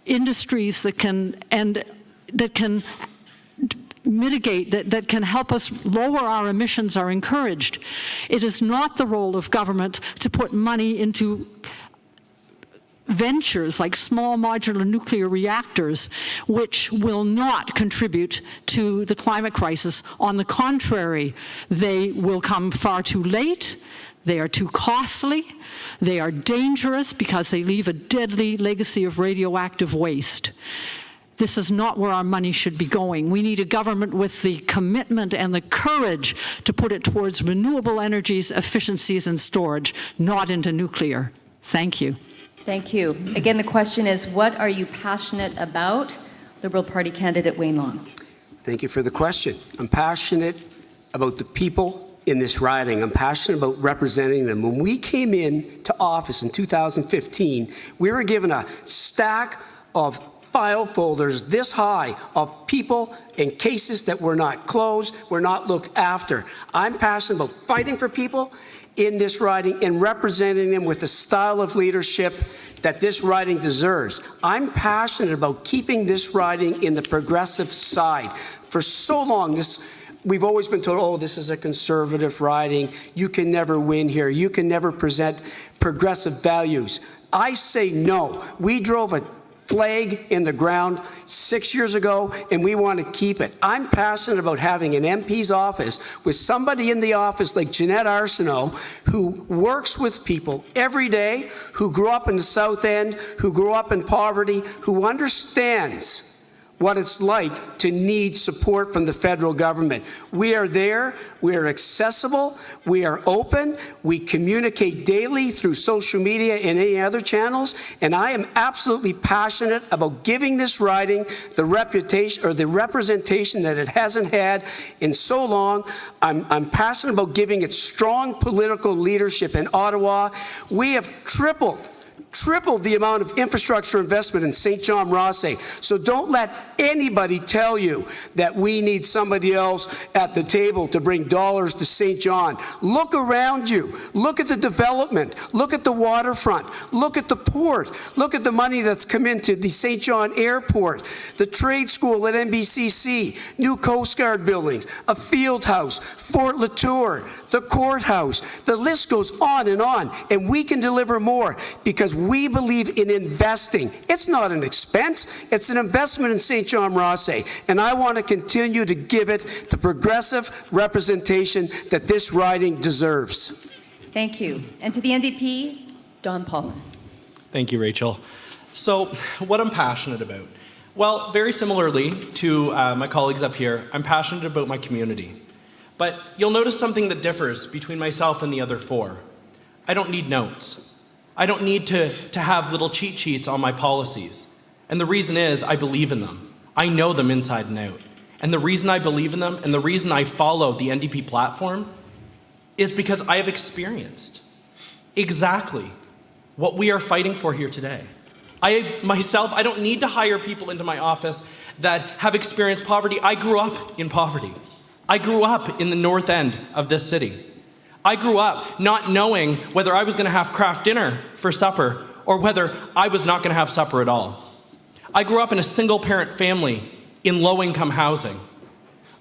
industries that can mitigate, that can help us lower our emissions are encouraged. It is not the role of government to put money into ventures like small modular nuclear reactors, which will not contribute to the climate crisis. On the contrary, they will come far too late, they are too costly, they are dangerous because they leave a deadly legacy of radioactive waste. This is not where our money should be going. We need a government with the commitment and the courage to put it towards renewable energies, efficiencies, and storage, not into nuclear. Thank you. Thank you. Again, the question is, what are you passionate about? Liberal Party candidate Wayne Long. Thank you for the question. I'm passionate about the people in this riding. I'm passionate about representing them. When we came into office in 2015, we were given a stack of file folders this high of people and cases that were not closed, were not looked after. I'm passionate about fighting for people in this riding and representing them with the style of leadership that this riding deserves. I'm passionate about keeping this riding in the progressive side. For so long, this we've always been told, oh, this is a conservative riding. You can never win here. You can never present progressive values. I say no. We drove a flag in the ground 6 years ago, and we want to keep it. I'm passionate about having an MP's office with somebody in the office like Jeanette Arsenault, who works with people every day, who grew up in the South End, who grew up in poverty, who understands what it's like to need support from the federal government. We are there, we are accessible, we are open, we communicate daily through social media and any other channels, and I am absolutely passionate about giving this riding the reputation or the representation that it hasn't had in so long. I'm passionate about giving it strong political leadership in Ottawa. We have tripled the amount of infrastructure investment in St. John-Rothesay. So don't let anybody tell you that we need somebody else at the table to bring dollars to St. John. Look around you. Look at the development. Look at the waterfront. Look at the port. Look at the money that's come into the St. John Airport, the trade school at NBCC, new Coast Guard buildings, a field house, Fort Latour, the courthouse. The list goes on, and we can deliver more because we believe in investing. It's not an expense, it's an investment in St. John-Rothesay, and I want to continue to give it the progressive representation that this riding deserves. Thank you. And to the NDP, Don Paulin. Thank you, Rachel. So, what I'm passionate about? Well, very similarly to my colleagues up here, I'm passionate about my community. But you'll notice something that differs between myself and the other four. I don't need notes. I don't need to have little cheat sheets on my policies. And the reason is I believe in them. I know them inside and out. And the reason I believe in them and the reason I follow the NDP platform is because I have experienced exactly what we are fighting for here today. I don't need to hire people into my office that have experienced poverty. I grew up in poverty. I grew up in the north end of this city. I grew up not knowing whether I was going to have Kraft dinner for supper or whether I was not going to have supper at all. I grew up in a single-parent family in low-income housing.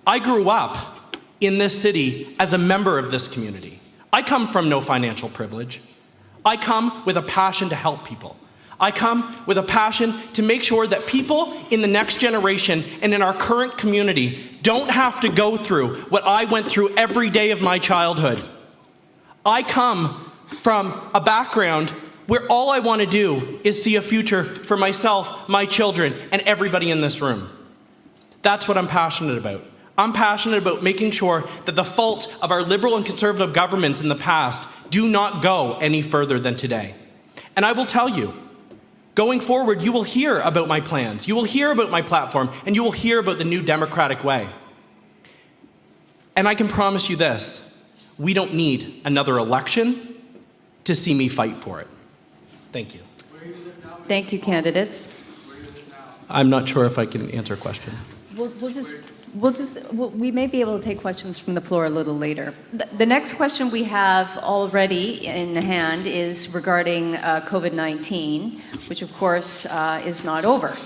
I grew up in this city as a member of this community. I come from no financial privilege. I come with a passion to help people. I come with a passion to make sure that people in the next generation and in our current community don't have to go through what I went through every day of my childhood. I come from a background where all I want to do is see a future for myself, my children, and everybody in this room. That's what I'm passionate about. I'm passionate about making sure that the faults of our liberal and conservative governments in the past do not go any further than today. And I will tell you, going forward, you will hear about my plans, you will hear about my platform, and you will hear about the new democratic way. And I can promise you this. We don't need another election to see me fight for it. Thank you. Thank you, candidates. I'm not sure if I can answer a question. We may be able to take questions from the floor a little later. The next question we have already in hand is regarding COVID-19, which of course is not over.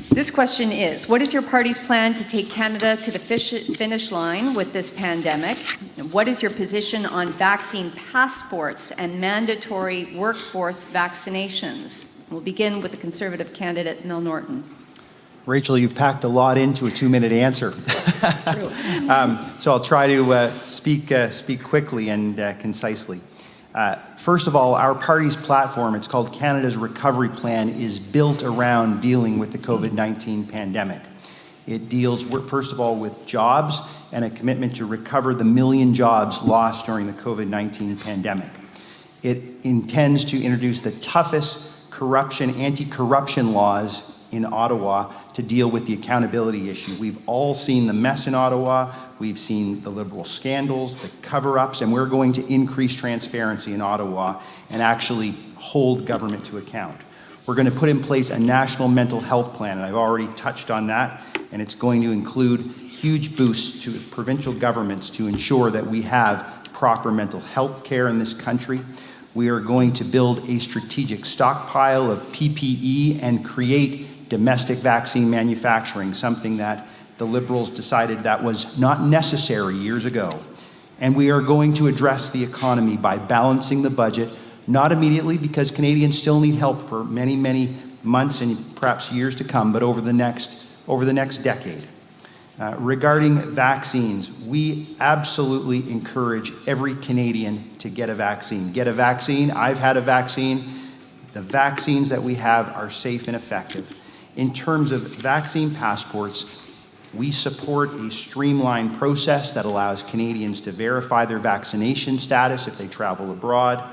This question is, what is your party's plan to take Canada to the finish line with this pandemic? What is your position on vaccine passports and mandatory workforce vaccinations? We'll begin with the Conservative candidate, Mel Norton. Rachel, you've packed a lot into a 2-minute answer. That's true. So I'll try to speak quickly and concisely. First of all, our party's platform, it's called Canada's Recovery Plan, is built around dealing with the COVID-19 pandemic. It deals, first of all, with jobs and a commitment to recover the 1 million jobs lost during the COVID-19 pandemic. It intends to introduce the toughest anti-corruption laws in Ottawa to deal with the accountability issue. We've all seen the mess in Ottawa. We've seen the Liberal scandals, the cover-ups, and we're going to increase transparency in Ottawa and actually hold government to account. We're going to put in place a national mental health plan, and I've already touched on that, and it's going to include huge boosts to provincial governments to ensure that we have proper mental health care in this country. We are going to build a strategic stockpile of PPE and create domestic vaccine manufacturing, something that The Liberals decided that was not necessary years ago. And we are going to address the economy by balancing the budget, not immediately because Canadians still need help for many, many months and perhaps years to come, but over the next decade. Regarding vaccines, we absolutely encourage every Canadian to get a vaccine. Get a vaccine. I've had a vaccine. The vaccines that we have are safe and effective. In terms of vaccine passports, we support a streamlined process that allows Canadians to verify their vaccination status if they travel abroad.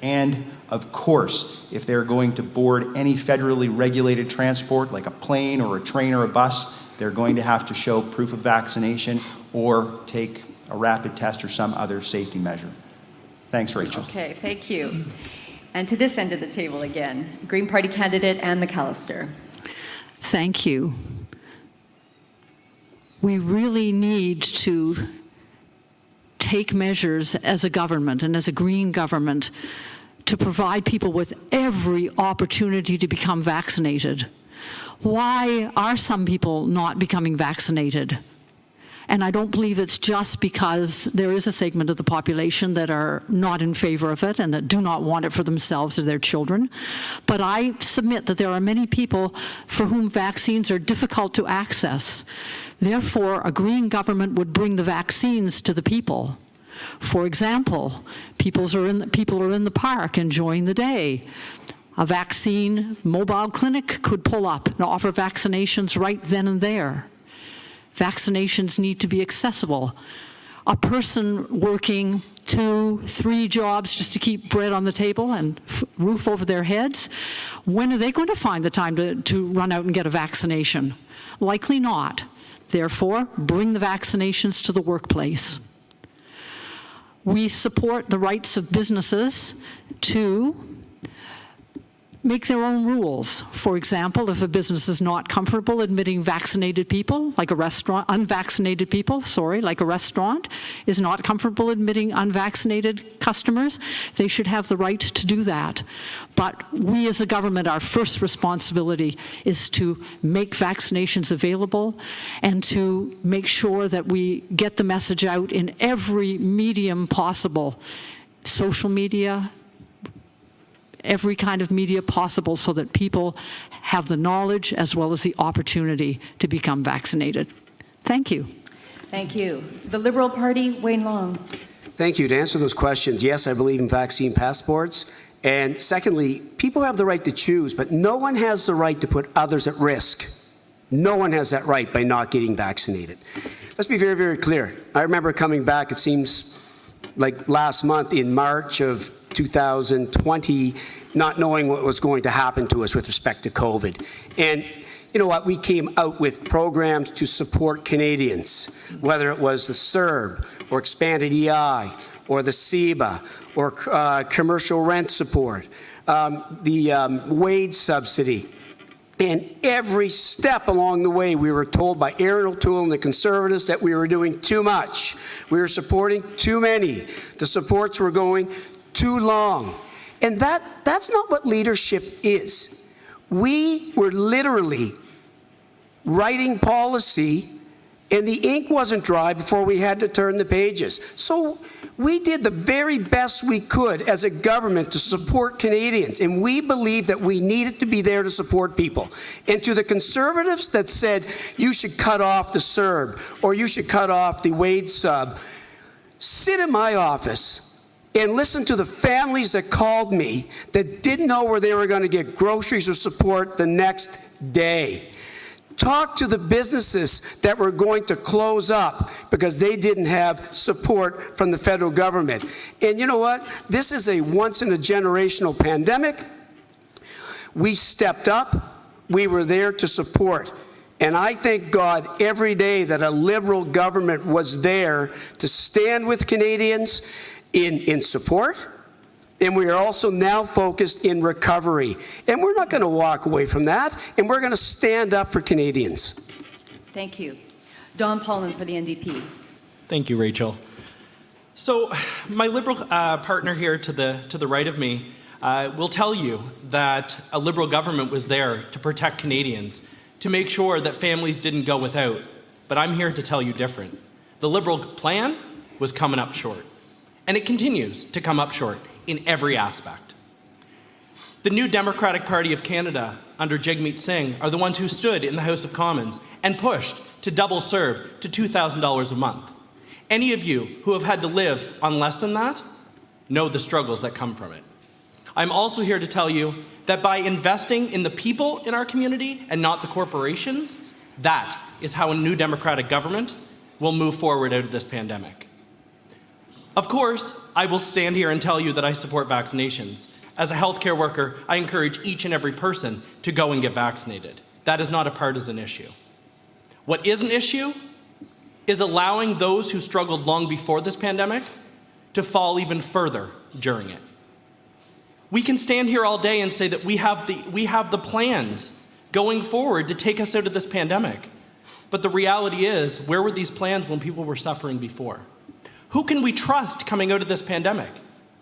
And of course, if they're going to board any federally regulated transport like a plane or a train or a bus, they're going to have to show proof of vaccination or take a rapid test or some other safety measure. Thanks, Rachel. Okay, thank you. And to this end of the table again, Green Party candidate Ann McAllister. Thank you. We really need to take measures as a government and as a Green government to provide people with every opportunity to become vaccinated. Why are some people not becoming vaccinated? And I don't believe it's just because there is a segment of the population that are not in favor of it and that do not want it for themselves or their children. But I submit that there are many people for whom vaccines are difficult to access. Therefore, a Green government would bring the vaccines to the people. For example, people are in the park enjoying the day. A vaccine mobile clinic could pull up and offer vaccinations right then and there. Vaccinations need to be accessible. A person working 2, 3 jobs just to keep bread on the table and roof over their heads, when are they going to find the time to run out and get a vaccination? Likely not. Therefore, bring the vaccinations to the workplace. We support the rights of businesses to make their own rules. For example, if a business is not comfortable admitting vaccinated people, like a restaurant, unvaccinated people, like a restaurant, is not comfortable admitting unvaccinated customers, they should have the right to do that. But we as a government, our first responsibility is to make vaccinations available and to make sure that we get the message out in every medium possible, social media, every kind of media possible, so that people have the knowledge as well as the opportunity to become vaccinated. Thank you. Thank you. The Liberal Party, Wayne Long. Thank you. To answer those questions, yes, I believe in vaccine passports. And secondly, people have the right to choose, but no one has the right to put others at risk. No one has that right by not getting vaccinated. Let's be very, very clear. I remember coming back, it seems like last month in March of 2020, not knowing what was going to happen to us with respect to COVID. And you know what, we came out with programs to support Canadians, whether it was the CERB or expanded EI or the CEBA or commercial rent support, the wage subsidy. And every step along the way, we were told by Aaron O'Toole and the Conservatives that we were doing too much. We were supporting too many. The supports were going too long. And that's not what leadership is. We were literally writing policy, and the ink wasn't dry before we had to turn the pages. So we did the very best we could as a government to support Canadians, and we believe that we needed to be there to support people. And to the Conservatives that said you should cut off the CERB or you should cut off the wage sub, sit in my office and listen to the families that called me that didn't know where they were going to get groceries or support the next day. Talk to the businesses that were going to close up because they didn't have support from the federal government. And you know what? This is a once-in-a-generational pandemic. We stepped up. We were there to support. And I thank God every day that a Liberal government was there to stand with Canadians in support. And we are also now focused in recovery. And we're not going to walk away from that. And we're going to stand up for Canadians. Thank you. Don Paulin for the NDP. Thank you, Rachel. So my Liberal partner here to the right of me will tell you that a Liberal government was there to protect Canadians, to make sure that families didn't go without. but I'm here to tell you different. The Liberal plan was coming up short, and it continues to come up short in every aspect. The New Democratic Party of Canada under Jagmeet Singh are the ones who stood in the House of Commons and pushed to double CERB to $2,000 a month. Any of you who have had to live on less than that know the struggles that come from it. I'm also here to tell you that by investing in the people in our community and not the corporations, that is how a new democratic government will move forward out of this pandemic. Of course, I will stand here and tell you that I support vaccinations. As a healthcare worker, I encourage each and every person to go and get vaccinated. That is not a partisan issue. What is an issue is allowing those who struggled long before this pandemic to fall even further during it. We can stand here all day and say that we have the plans going forward to take us out of this pandemic. But the reality is, where were these plans when people were suffering before? Who can we trust coming out of this pandemic?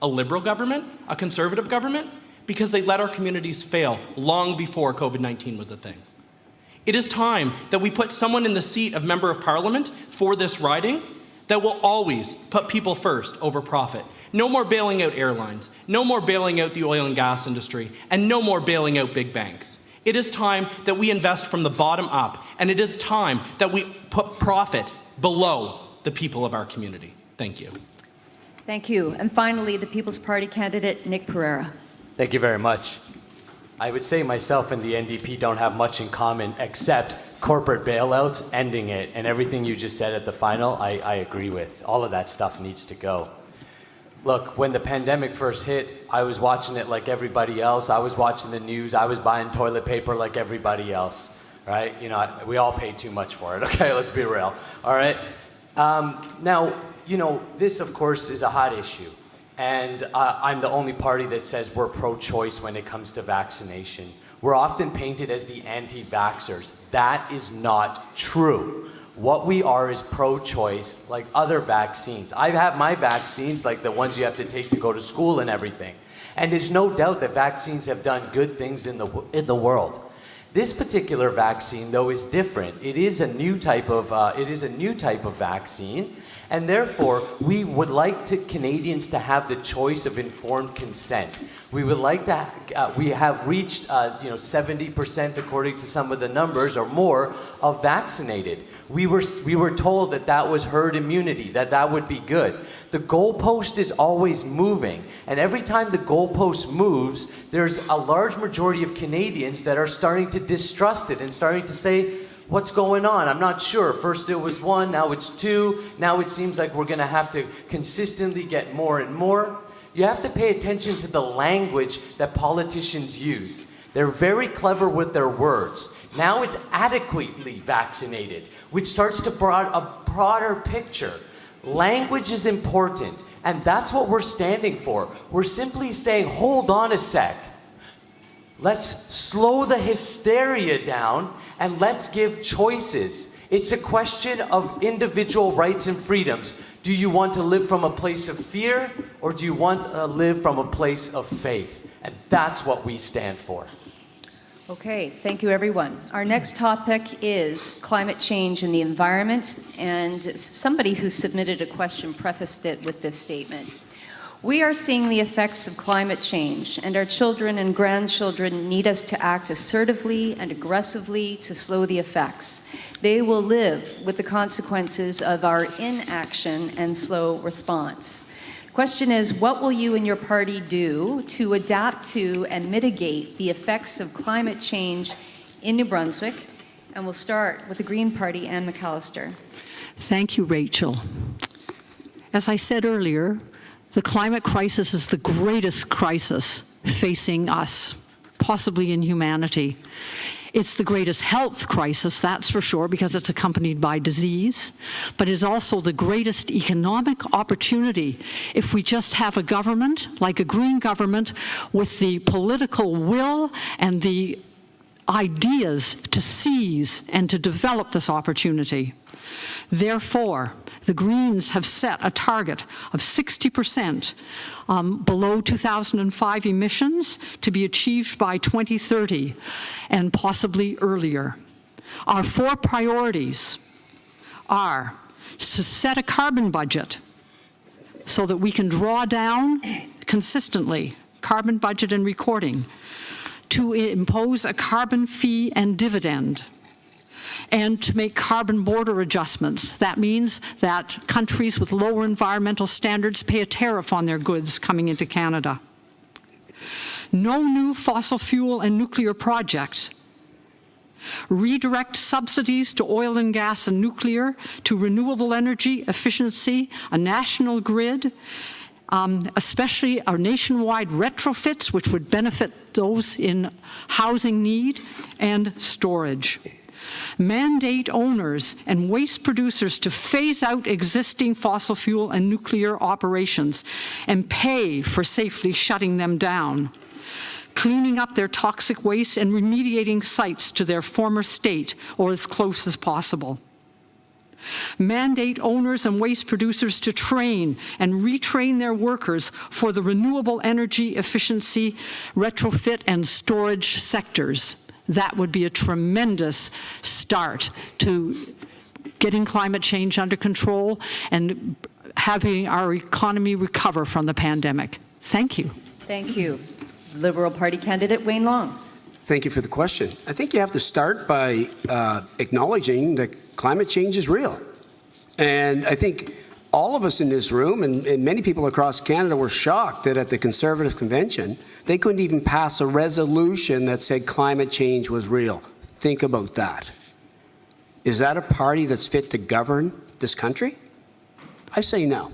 A Liberal government? A Conservative government? Because they let our communities fail long before COVID-19 was a thing. It is time that we put someone in the seat of Member of Parliament for this riding that will always put people first over profit. No more bailing out airlines, no more bailing out the oil and gas industry, and no more bailing out big banks. It is time that we invest from the bottom up, and it is time that we put profit below the people of our community. Thank you. Thank you. And finally, the People's Party candidate, Nick Pereira. Thank you very much. I would say myself and the NDP don't have much in common except corporate bailouts, ending it, and everything you just said at the final, I agree with. All of that stuff needs to go. Look, when the pandemic first hit, I was watching it like everybody else. I was watching the news. I was buying toilet paper like everybody else, right? You know, we all pay too much for it, okay? Let's be real, all right? Now, you know, this, of course, is a hot issue. And I'm the only party that says we're pro-choice when it comes to vaccination. We're often painted as the anti-vaxxers. That is not true. What we are is pro-choice, like other vaccines. I have my vaccines, like the ones you have to take to go to school and everything. And there's no doubt that vaccines have done good things in the world. This particular vaccine, though, is different. It is a new type of vaccine. And therefore, we would like Canadians to have the choice of informed consent. We would like to, we have reached, 70% according to some of the numbers or more of vaccinated. We were told that was herd immunity, that would be good. The goalpost is always moving. And every time the goalpost moves, there's a large majority of Canadians that are starting to distrust it and starting to say, what's going on? I'm not sure. First it was 1, now it's 2. Now it seems like we're going to have to consistently get more and more. You have to pay attention to the language that politicians use. They're very clever with their words. Now it's adequately vaccinated, which starts to bring a broader picture. Language is important, and that's what we're standing for. We're simply saying, hold on a sec. Let's slow the hysteria down and let's give choices. It's a question of individual rights and freedoms. Do you want to live from a place of fear or do you want to live from a place of faith? And that's what we stand for. Okay, thank you everyone. Our next topic is climate change and the environment, and somebody who submitted a question prefaced it with this statement. We are seeing the effects of climate change, and our children and grandchildren need us to act assertively and aggressively to slow the effects. They will live with the consequences of our inaction and slow response. The question is, what will you and your party do to adapt to and mitigate the effects of climate change in New Brunswick? And we'll start with the Green Party, Ann McAllister. Thank you, Rachel. As I said earlier, the climate crisis is the greatest crisis facing us, possibly in humanity. It's the greatest health crisis, that's for sure, because it's accompanied by disease, but it's also the greatest economic opportunity if we just have a government, like a Green government, with the political will and the ideas to seize and to develop this opportunity. Therefore, the Greens have set a target of 60% below 2005 emissions to be achieved by 2030 and possibly earlier. Our 4 priorities are to set a carbon budget so that we can draw down consistently carbon budget and recording, to impose a carbon fee and dividend, and to make carbon border adjustments. That means that countries with lower environmental standards pay a tariff on their goods coming into Canada. No new fossil fuel and nuclear projects. Redirect subsidies to oil and gas and nuclear, to renewable energy efficiency, a national grid, especially our nationwide retrofits, which would benefit those in housing need, and storage. Mandate owners and waste producers to phase out existing fossil fuel and nuclear operations and pay for safely shutting them down, cleaning up their toxic waste and remediating sites to their former state or as close as possible. Mandate owners and waste producers to train and retrain their workers for the renewable energy efficiency, retrofit, and storage sectors. That would be a tremendous start to getting climate change under control and having our economy recover from the pandemic. Thank you. Thank you. Liberal Party candidate Wayne Long. Thank you for the question. I think you have to start by acknowledging that climate change is real. And I think all of us in this room and many people across Canada were shocked that at the Conservative Convention, they couldn't even pass a resolution that said climate change was real. Think about that. Is that a party that's fit to govern this country? I say no.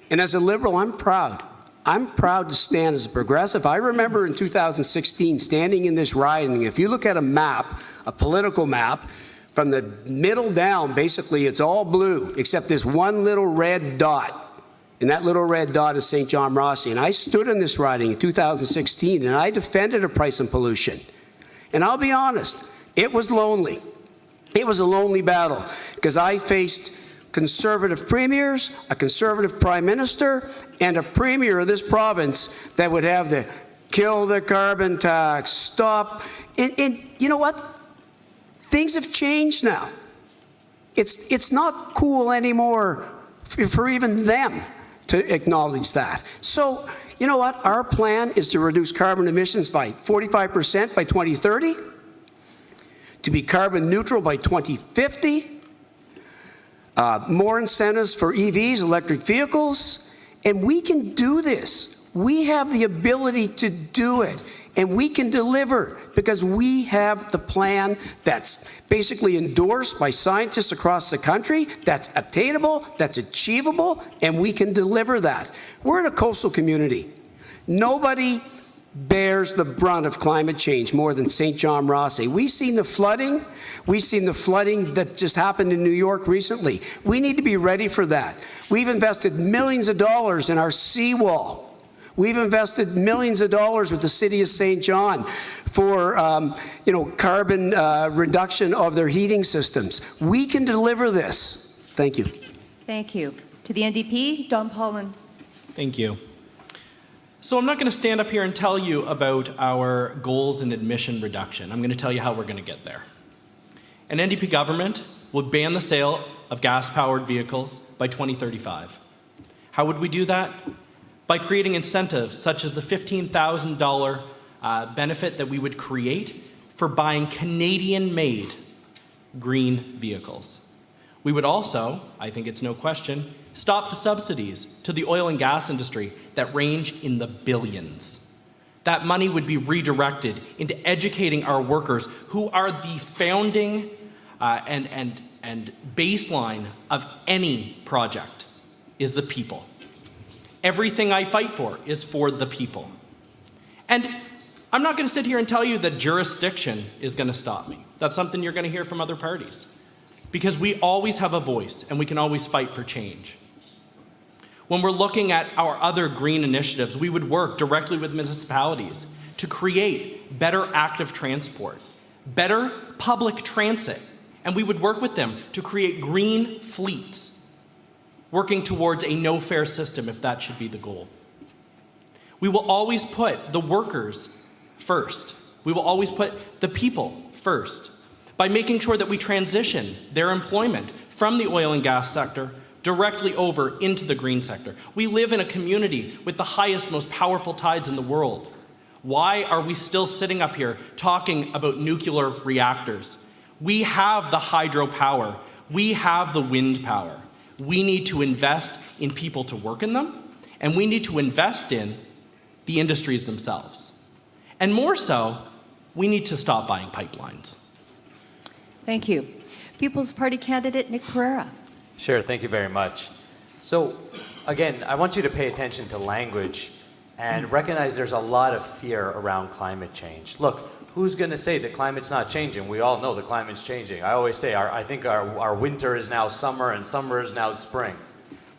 And as a Liberal, I'm proud. I'm proud to stand as a progressive. I remember in 2016 standing in this riding. If you look at a map, a political map, from the middle down, basically it's all blue, except this one little red dot. And that little red dot is St. John-Rothesay. And I stood in this riding in 2016, and I defended a price on pollution. And I'll be honest, it was lonely. It was a lonely battle, because I faced Conservative premiers, a Conservative Prime Minister, and a Premier of this province that would have the kill the carbon tax, stop. And you know what? Things have changed now. It's not cool anymore for even them to acknowledge that. So, you know what? Our plan is to reduce carbon emissions by 45% by 2030, to be carbon neutral by 2050, more incentives for EVs, electric vehicles, and we can do this. We have the ability to do it, and we can deliver because we have the plan that's basically endorsed by scientists across the country, that's obtainable, that's achievable, and we can deliver that. We're in a coastal community. Nobody bears the brunt of climate change more than St. John-Rothesay. We've seen the flooding. We've seen the flooding that just happened in New York recently. We need to be ready for that. We've invested millions of dollars in our seawall. We've invested millions of dollars with the city of St. John for carbon reduction of their heating systems. We can deliver this. Thank you. Thank you. To the NDP, Don Paulin. Thank you. So I'm not going to stand up here and tell you about our goals in emission reduction. I'm going to tell you how we're going to get there. An NDP government will ban the sale of gas-powered vehicles by 2035. How would we do that? By creating incentives such as the $15,000 benefit that we would create for buying Canadian-made green vehicles. We would also, I think it's no question, stop the subsidies to the oil and gas industry that range in the billions. That money would be redirected into educating our workers, who are the founding and baseline of any project, is the people. Everything I fight for is for the people. And I'm not going to sit here and tell you that jurisdiction is going to stop me. That's something you're going to hear from other parties. Because we always have a voice, and we can always fight for change. When we're looking at our other green initiatives, we would work directly with municipalities to create better active transport, better public transit, and we would work with them to create green fleets, working towards a no-fare system if that should be the goal. We will always put the workers first. We will always put the people first by making sure that we transition their employment from the oil and gas sector directly over into the green sector. We live in a community with the highest, most powerful tides in the world. Why are we still sitting up here talking about nuclear reactors? We have the hydropower. We have the wind power. We need to invest in people to work in them, and we need to invest in the industries themselves. And more so, we need to stop buying pipelines. Thank you. People's Party candidate Nick Pereira. Sure, thank you very much. So, again, I want you to pay attention to language and recognize there's a lot of fear around climate change. Look, who's going to say the climate's not changing? We all know the climate's changing. I always say I think our winter is now summer and summer is now spring.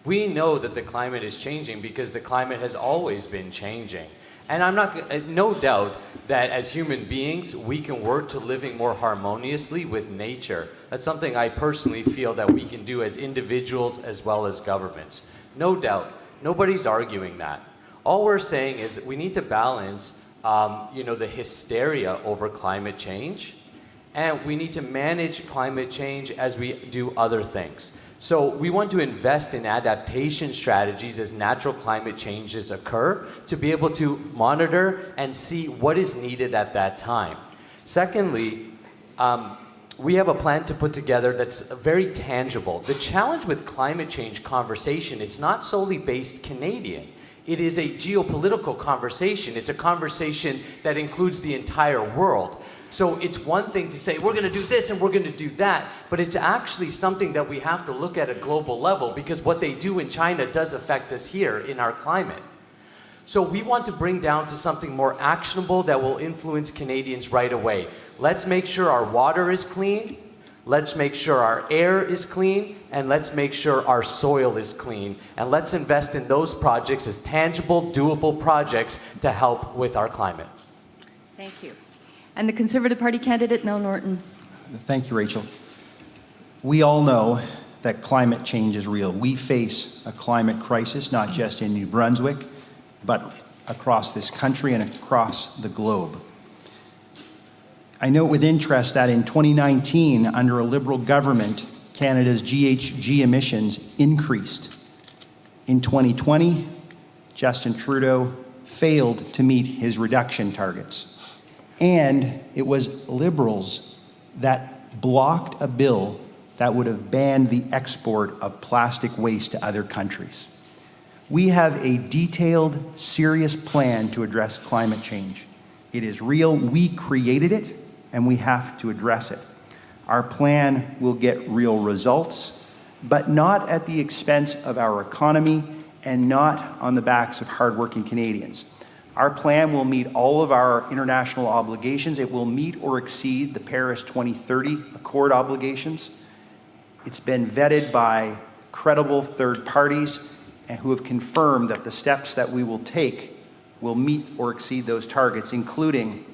We know that the climate is changing because the climate has always been changing. And I'm not, no doubt that as human beings, we can work to living more harmoniously with nature. That's something I personally feel that we can do as individuals as well as governments. No doubt. Nobody's arguing that. All we're saying is that we need to balance, the hysteria over climate change, and we need to manage climate change as we do other things. So we want to invest in adaptation strategies as natural climate changes occur to be able to monitor and see what is needed at that time. Secondly, we have a plan to put together that's very tangible. The challenge with climate change conversation, it's not solely based Canadian. It is a geopolitical conversation. It's a conversation that includes the entire world. So it's one thing to say, we're going to do this and we're going to do that, but it's actually something that we have to look at a global level because what they do in China does affect us here in our climate. So we want to bring down to something more actionable that will influence Canadians right away. Let's make sure our water is clean, let's make sure our air is clean, and let's make sure our soil is clean. And let's invest in those projects as tangible, doable projects to help with our climate. Thank you. And the Conservative Party candidate, Mel Norton. Thank you, Rachel. We all know that climate change is real. We face a climate crisis, not just in New Brunswick, but across this country and across the globe. I note with interest that in 2019, under a Liberal government, Canada's GHG emissions increased. In 2020, Justin Trudeau failed to meet his reduction targets. And it was Liberals that blocked a bill that would have banned the export of plastic waste to other countries. We have a detailed, serious plan to address climate change. It is real. We created it, and we have to address it. Our plan will get real results, but not at the expense of our economy and not on the backs of hardworking Canadians. Our plan will meet all of our international obligations. It will meet or exceed the Paris 2030 Accord obligations. It's been vetted by credible third parties and who have confirmed that the steps that we will take will meet or exceed those targets, including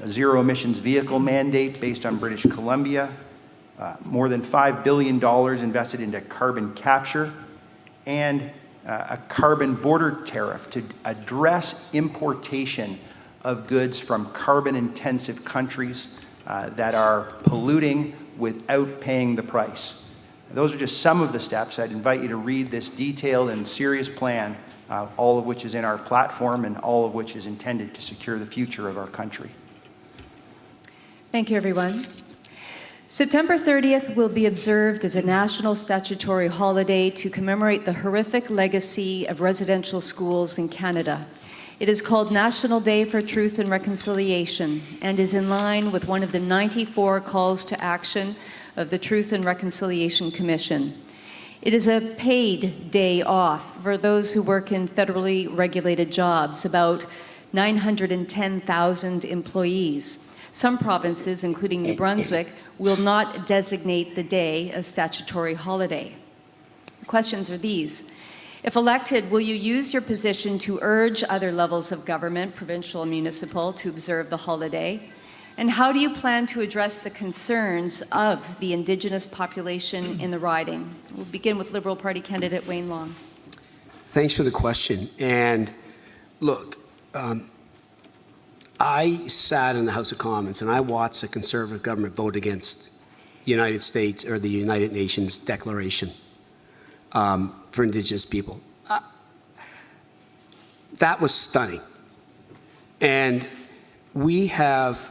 a zero emissions vehicle mandate based on British Columbia, more than $5 billion invested into carbon capture, and a carbon border tariff to address importation of goods from carbon-intensive countries that are polluting without paying the price. Those are just some of the steps. I'd invite you to read this detailed and serious plan, all of which is in our platform and all of which is intended to secure the future of our country. Thank you, everyone. September 30th will be observed as a national statutory holiday to commemorate the horrific legacy of residential schools in Canada. It is called National Day for Truth and Reconciliation and is in line with one of the 94 calls to action of the Truth and Reconciliation Commission. It is a paid day off for those who work in federally regulated jobs, about 910,000 employees. Some provinces, including New Brunswick, will not designate the day a statutory holiday. The questions are these. If elected, will you use your position to urge other levels of government, provincial and municipal, to observe the holiday? And how do you plan to address the concerns of the Indigenous population in the riding? We'll begin with Liberal Party candidate Wayne Long. Thanks for the question. And look, I sat in the House of Commons and I watched the Conservative government vote against the United States or the United Nations Declaration for Indigenous people. That was stunning. And we have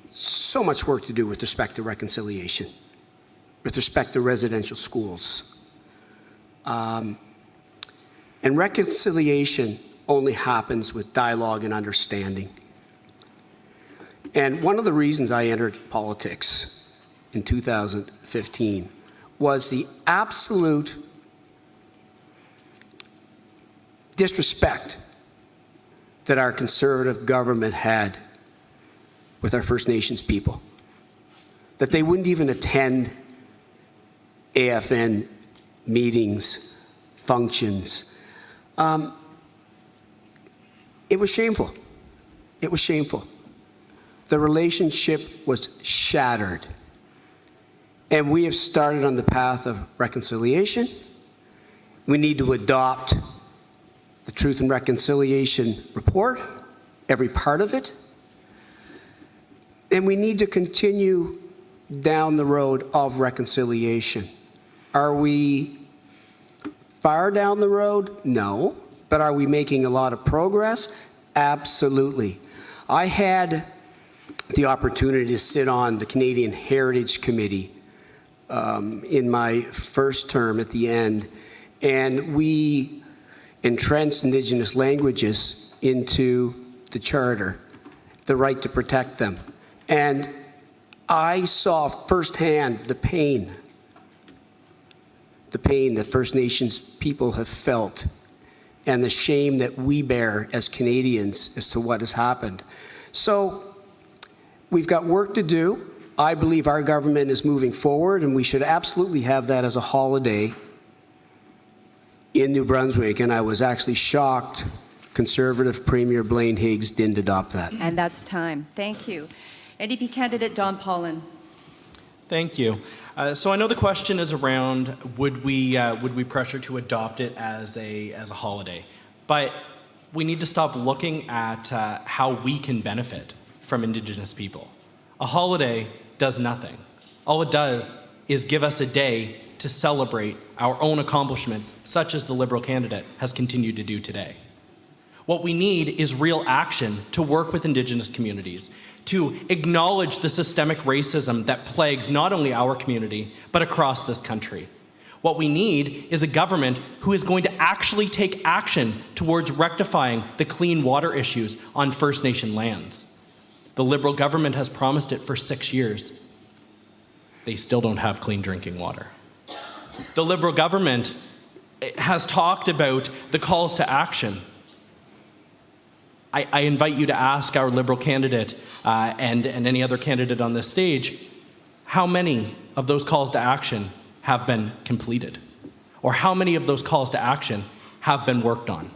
so much work to do with respect to reconciliation, with respect to residential schools. And reconciliation only happens with dialogue and understanding. And one of the reasons I entered politics in 2015 was the absolute disrespect that our Conservative government had with our First Nations people. That they wouldn't even attend AFN meetings, functions. It was shameful. It was shameful. The relationship was shattered. And we have started on the path of reconciliation. We need to adopt the Truth and Reconciliation report, every part of it. And we need to continue down the road of reconciliation. Are we far down the road? No. But are we making a lot of progress? Absolutely. I had the opportunity to sit on the Canadian Heritage Committee in my first term at the end, and we entrenched Indigenous languages into the Charter, the right to protect them. And I saw firsthand the pain that First Nations people have felt and the shame that we bear as Canadians as to what has happened. So we've got work to do. I believe our government is moving forward, and we should absolutely have that as a holiday in New Brunswick. And I was actually shocked Conservative Premier Blaine Higgs didn't adopt that. And that's time. Thank you. NDP candidate Don Paulin. Thank you. So I know the question is around would we pressure to adopt it as a holiday, but we need to stop looking at how we can benefit from Indigenous people. A holiday does nothing. All it does is give us a day to celebrate our own accomplishments, such as the Liberal candidate has continued to do today. What we need is real action to work with Indigenous communities, to acknowledge the systemic racism that plagues not only our community, but across this country. What we need is a government who is going to actually take action towards rectifying the clean water issues on First Nation lands. The Liberal government has promised it for 6 years. They still don't have clean drinking water. The Liberal government has talked about the calls to action. I invite you to ask our Liberal candidate and any other candidate on this stage, how many of those calls to action have been completed? Or how many of those calls to action have been worked on?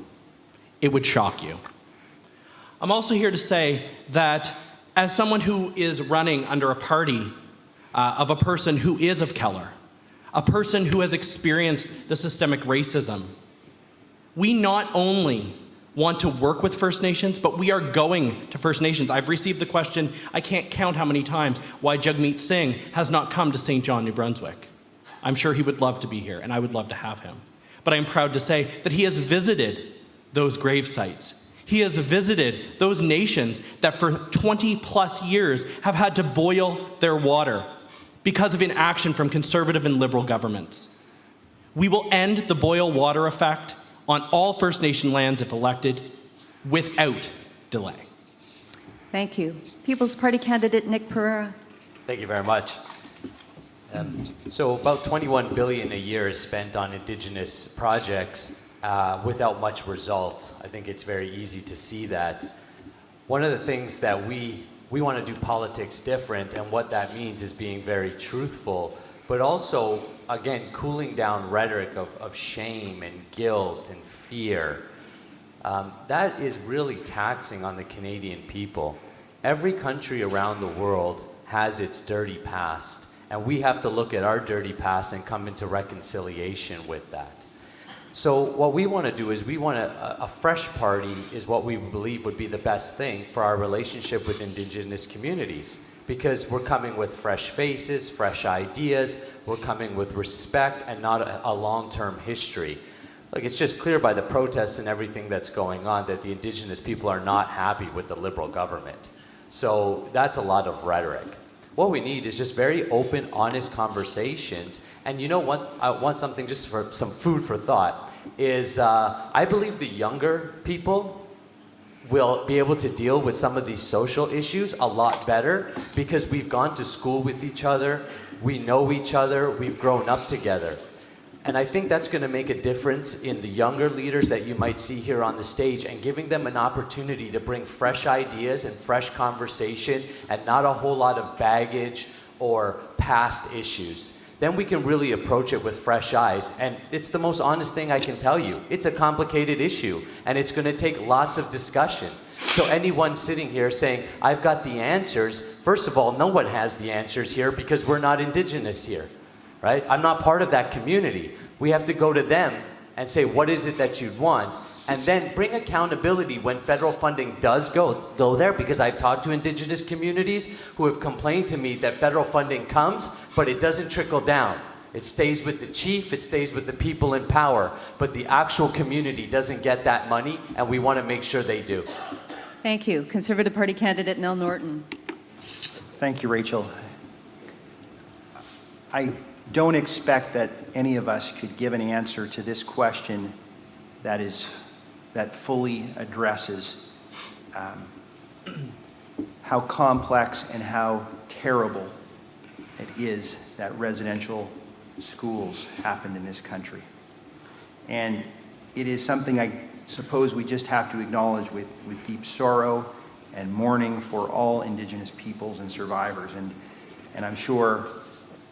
It would shock you. I'm also here to say that as someone who is running under a party of a person who is of color, a person who has experienced the systemic racism, we not only want to work with First Nations, but we are going to First Nations. I've received the question, I can't count how many times, why Jagmeet Singh has not come to St. John, New Brunswick. I'm sure he would love to be here, and I would love to have him. But I'm proud to say that he has visited those grave sites. He has visited those nations that for 20 plus years have had to boil their water because of inaction from Conservative and Liberal governments. We will end the boil water effect on all First Nation lands if elected, without delay. Thank you. People's Party candidate Nick Pereira. Thank you very much. So about $21 billion a year is spent on Indigenous projects without much result. I think it's very easy to see that. One of the things that we want to do politics different, and what that means is being very truthful, but also, again, cooling down rhetoric of shame and guilt and fear. That is really taxing on the Canadian people. Every country around the world has its dirty past, and we have to look at our dirty past and come into reconciliation with that. So what we want to do is we want a fresh party is what we believe would be the best thing for our relationship with Indigenous communities, because we're coming with fresh faces, fresh ideas, we're coming with respect and not a long-term history. Like, it's just clear by the protests and everything that's going on that the Indigenous people are not happy with the Liberal government. So that's a lot of rhetoric. What we need is just very open, honest conversations. And you know what? I want something just for some food for thought, is I believe the younger people will be able to deal with some of these social issues a lot better because we've gone to school with each other, we know each other, we've grown up together. And I think that's going to make a difference in the younger leaders that you might see here on the stage, and giving them an opportunity to bring fresh ideas and fresh conversation and not a whole lot of baggage or past issues. Then we can really approach it with fresh eyes. And it's the most honest thing I can tell you. It's a complicated issue, and it's going to take lots of discussion. So anyone sitting here saying, I've got the answers, first of all, no one has the answers here because we're not Indigenous here. Right? I'm not part of that community. We have to go to them and say, what is it that you want? And then bring accountability when federal funding does go there, because I've talked to Indigenous communities who have complained to me that federal funding comes, but it doesn't trickle down. It stays with the chief, it stays with the people in power, but the actual community doesn't get that money, and we want to make sure they do. Thank you. Conservative Party candidate Mel Norton. Thank you, Rachel. I don't expect that any of us could give an answer to this question that fully addresses how complex and how terrible it is that residential schools happened in this country. And it is something I suppose we just have to acknowledge with deep sorrow and mourning for all Indigenous peoples and survivors. And I'm sure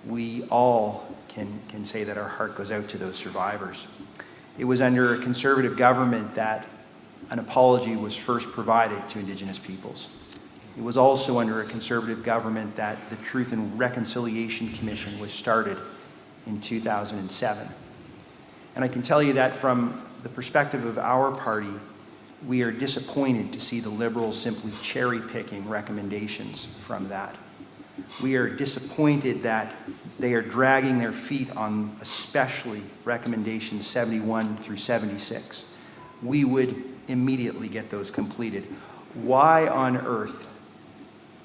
we all can say that our heart goes out to those survivors. It was under a Conservative government that an apology was first provided to Indigenous peoples. It was also under a Conservative government that the Truth and Reconciliation Commission was started in 2007. And I can tell you that from the perspective of our party, we are disappointed to see the Liberals simply cherry-picking recommendations from that. We are disappointed that they are dragging their feet on especially recommendations 71 through 76. We would immediately get those completed. Why on earth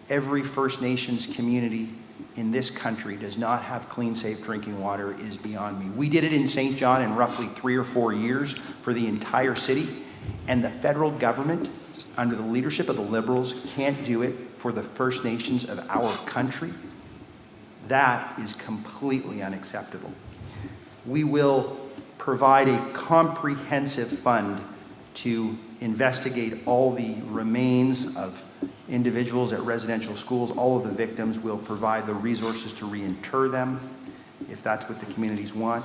every First Nations community in this country does not have clean, safe drinking water is beyond me. We did it in St. John in roughly 3 or 4 years for the entire city, and the federal government, under the leadership of the Liberals, can't do it for the First Nations of our country. That is completely unacceptable. We will provide a comprehensive fund to investigate all the remains of individuals at residential schools. All of the victims. Will provide the resources to reinter them, if that's what the communities want.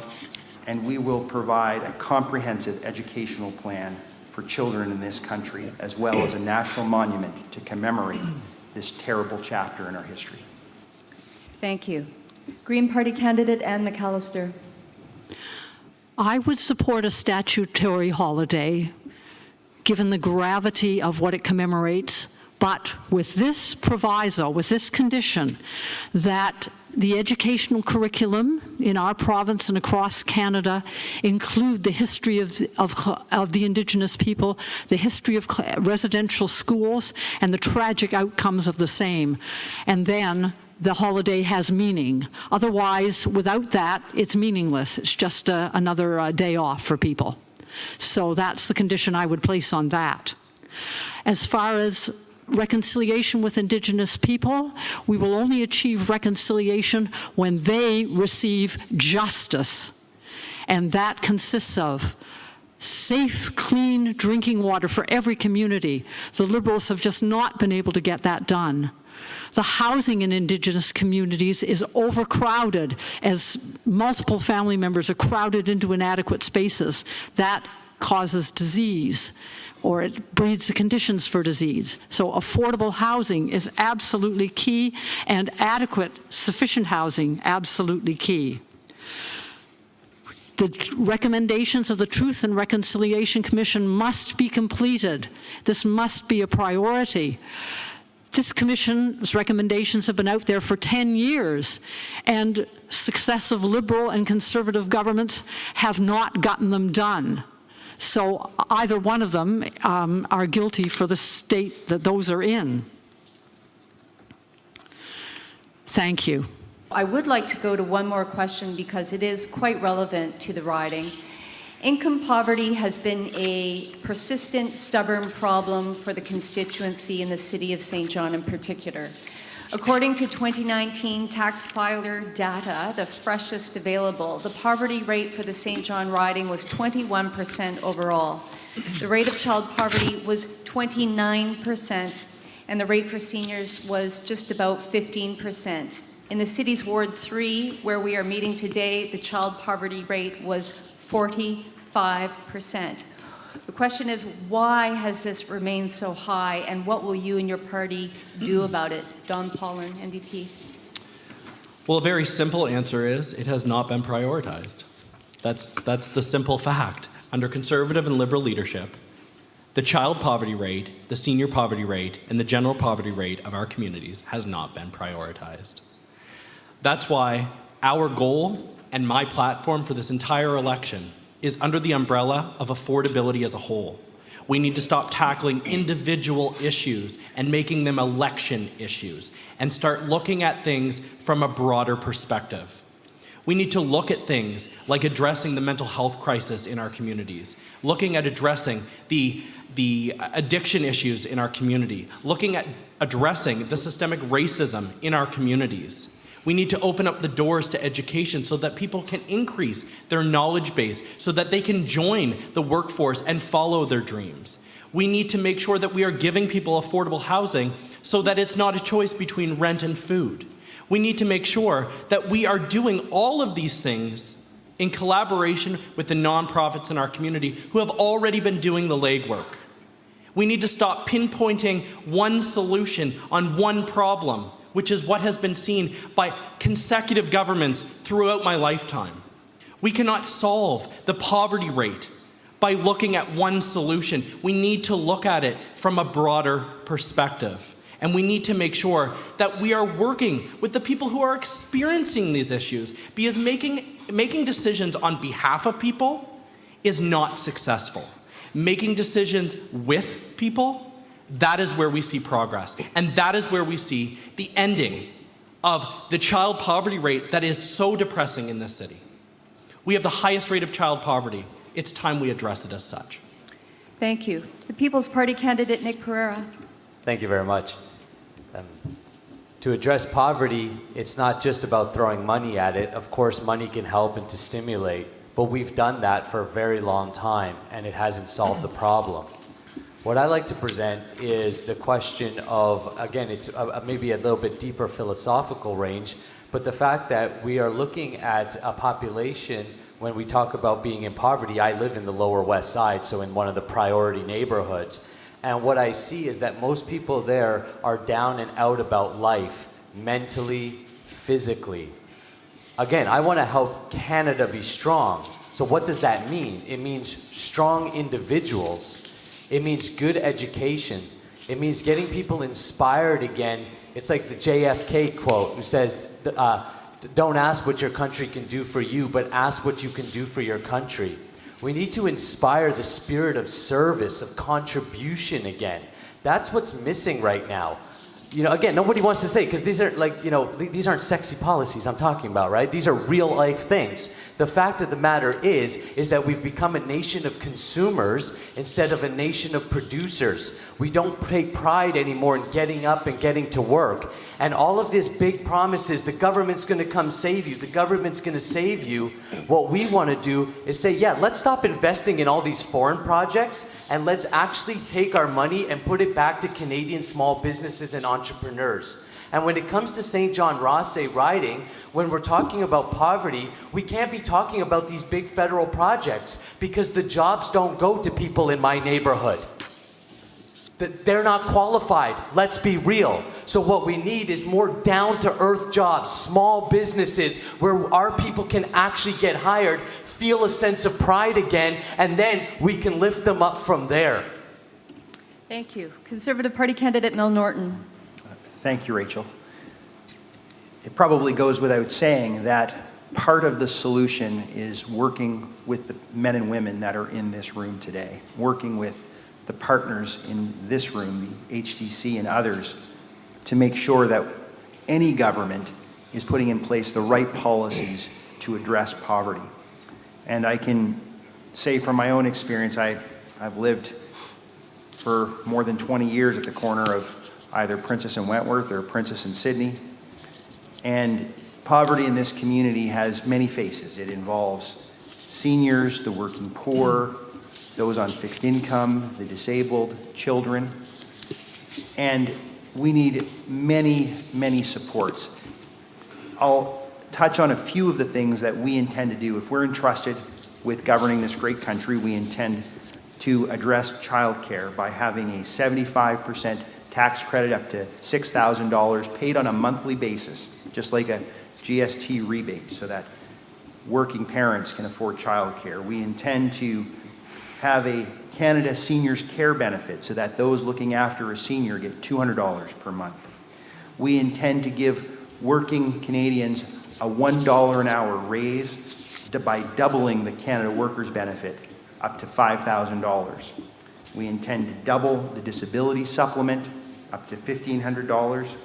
And we will provide a comprehensive educational plan for children in this country, as well as a national monument to commemorate this terrible chapter in our history. Thank you. Green Party candidate Ann McAllister. I would support a statutory holiday, given the gravity of what it commemorates, but with this proviso, with this condition, that the educational curriculum in our province and across Canada include the history of the Indigenous people, the history of residential schools, and the tragic outcomes of the same. And then the holiday has meaning. Otherwise, without that, it's meaningless. It's just another day off for people. So that's the condition I would place on that. As far as reconciliation with Indigenous people, we will only achieve reconciliation when they receive justice. And that consists of safe, clean drinking water for every community. The Liberals have just not been able to get that done. The housing in Indigenous communities is overcrowded as multiple family members are crowded into inadequate spaces. That causes disease, or it breeds the conditions for disease. So affordable housing is absolutely key, and adequate, sufficient housing, absolutely key. The recommendations of the Truth and Reconciliation Commission must be completed. This must be a priority. This commission's recommendations have been out there for 10 years, and successive Liberal and Conservative governments have not gotten them done. So either one of them are guilty for the state that those are in. Thank you. I would like to go to one more question because it is quite relevant to the riding. Income poverty has been a persistent, stubborn problem for the constituency in the city of St. John in particular. According to 2019 tax filer data, the freshest available, the poverty rate for the St. John riding was 21% overall. The rate of child poverty was 29%, and the rate for seniors was just about 15%. In the city's Ward 3, where we are meeting today, the child poverty rate was 45%. The question is, why has this remained so high, and what will you and your party do about it? Don Paulin, NDP. Well, a very simple answer is it has not been prioritized. That's the simple fact. Under Conservative and Liberal leadership, the child poverty rate, the senior poverty rate, and the general poverty rate of our communities has not been prioritized. That's why our goal and my platform for this entire election is under the umbrella of affordability as a whole. We need to stop tackling individual issues and making them election issues and start looking at things from a broader perspective. We need to look at things like addressing the mental health crisis in our communities, looking at addressing the addiction issues in our community, looking at addressing the systemic racism in our communities. We need to open up the doors to education so that people can increase their knowledge base, so that they can join the workforce and follow their dreams. We need to make sure that we are giving people affordable housing so that it's not a choice between rent and food. We need to make sure that we are doing all of these things in collaboration with the nonprofits in our community who have already been doing the legwork. We need to stop pinpointing one solution on one problem, which is what has been seen by consecutive governments throughout my lifetime. We cannot solve the poverty rate by looking at one solution. We need to look at it from a broader perspective. And we need to make sure that we are working with the people who are experiencing these issues, because making decisions on behalf of people is not successful. Making decisions with people, that is where we see progress. And that is where we see the ending of the child poverty rate that is so depressing in this city. We have the highest rate of child poverty. It's time we address it as such. Thank you. The People's Party candidate, Nick Pereira. Thank you very much. To address poverty, it's not just about throwing money at it. Of course, money can help and to stimulate, but we've done that for a very long time, and it hasn't solved the problem. What I like to present is the question of, again, it's maybe a little bit deeper philosophical range, but the fact that we are looking at a population, when we talk about being in poverty, I live in the Lower West Side, so in one of the priority neighborhoods. And what I see is that most people there are down and out about life, mentally, physically. Again, I want to help Canada be strong. So what does that mean? It means strong individuals. It means good education. It means getting people inspired again. It's like the JFK quote who says, don't ask what your country can do for you, but ask what you can do for your country. We need to inspire the spirit of service, of contribution again. That's what's missing right now. You know, again, nobody wants to say, because these are like, you know, these aren't sexy policies I'm talking about, right? These are real life things. The fact of the matter is that we've become a nation of consumers instead of a nation of producers. We don't take pride anymore in getting up and getting to work. And all of this big promises, the government's going to come save you, the government's going to save you. What we want to do is say, yeah, let's stop investing in all these foreign projects and let's actually take our money and put it back to Canadian small businesses and entrepreneurs. And when it comes to St. John-Rothesay riding, when we're talking about poverty, we can't be talking about these big federal projects because the jobs don't go to people in my neighborhood. they're not qualified. Let's be real. So what we need is more down-to-earth jobs, small businesses where our people can actually get hired, feel a sense of pride again, and then we can lift them up from there. Thank you. Conservative Party candidate Mel Norton. Thank you, Rachel. It probably goes without saying that part of the solution is working with the men and women that are in this room today, working with the partners in this room, the HDC and others, to make sure that any government is putting in place the right policies to address poverty. And I can say from my own experience, I've lived for more than 20 years at the corner of either Princess and Wentworth or Princess and Sydney. And poverty in this community has many faces. It involves seniors, the working poor, those on fixed income, the disabled, children. And we need many, many supports. I'll touch on a few of the things that we intend to do. If we're entrusted with governing this great country, we intend to address childcare by having a 75% tax credit up to $6,000 paid on a monthly basis, just like a GST rebate, so that working parents can afford childcare. We intend to have a Canada Seniors Care benefit so that those looking after a senior get $200 per month. We intend to give working Canadians a $1 an hour raise by doubling the Canada Workers Benefit up to $5,000. We intend to double the disability supplement up to $1,500.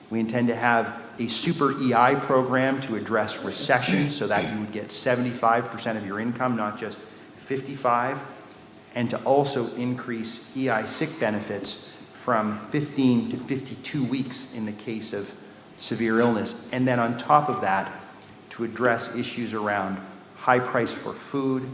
We intend to have a super EI program to address recession so that you would get 75% of your income, not just 55%, and to also increase EI sick benefits from 15 to 52 weeks in the case of severe illness. And then on top of that, to address issues around high price for food,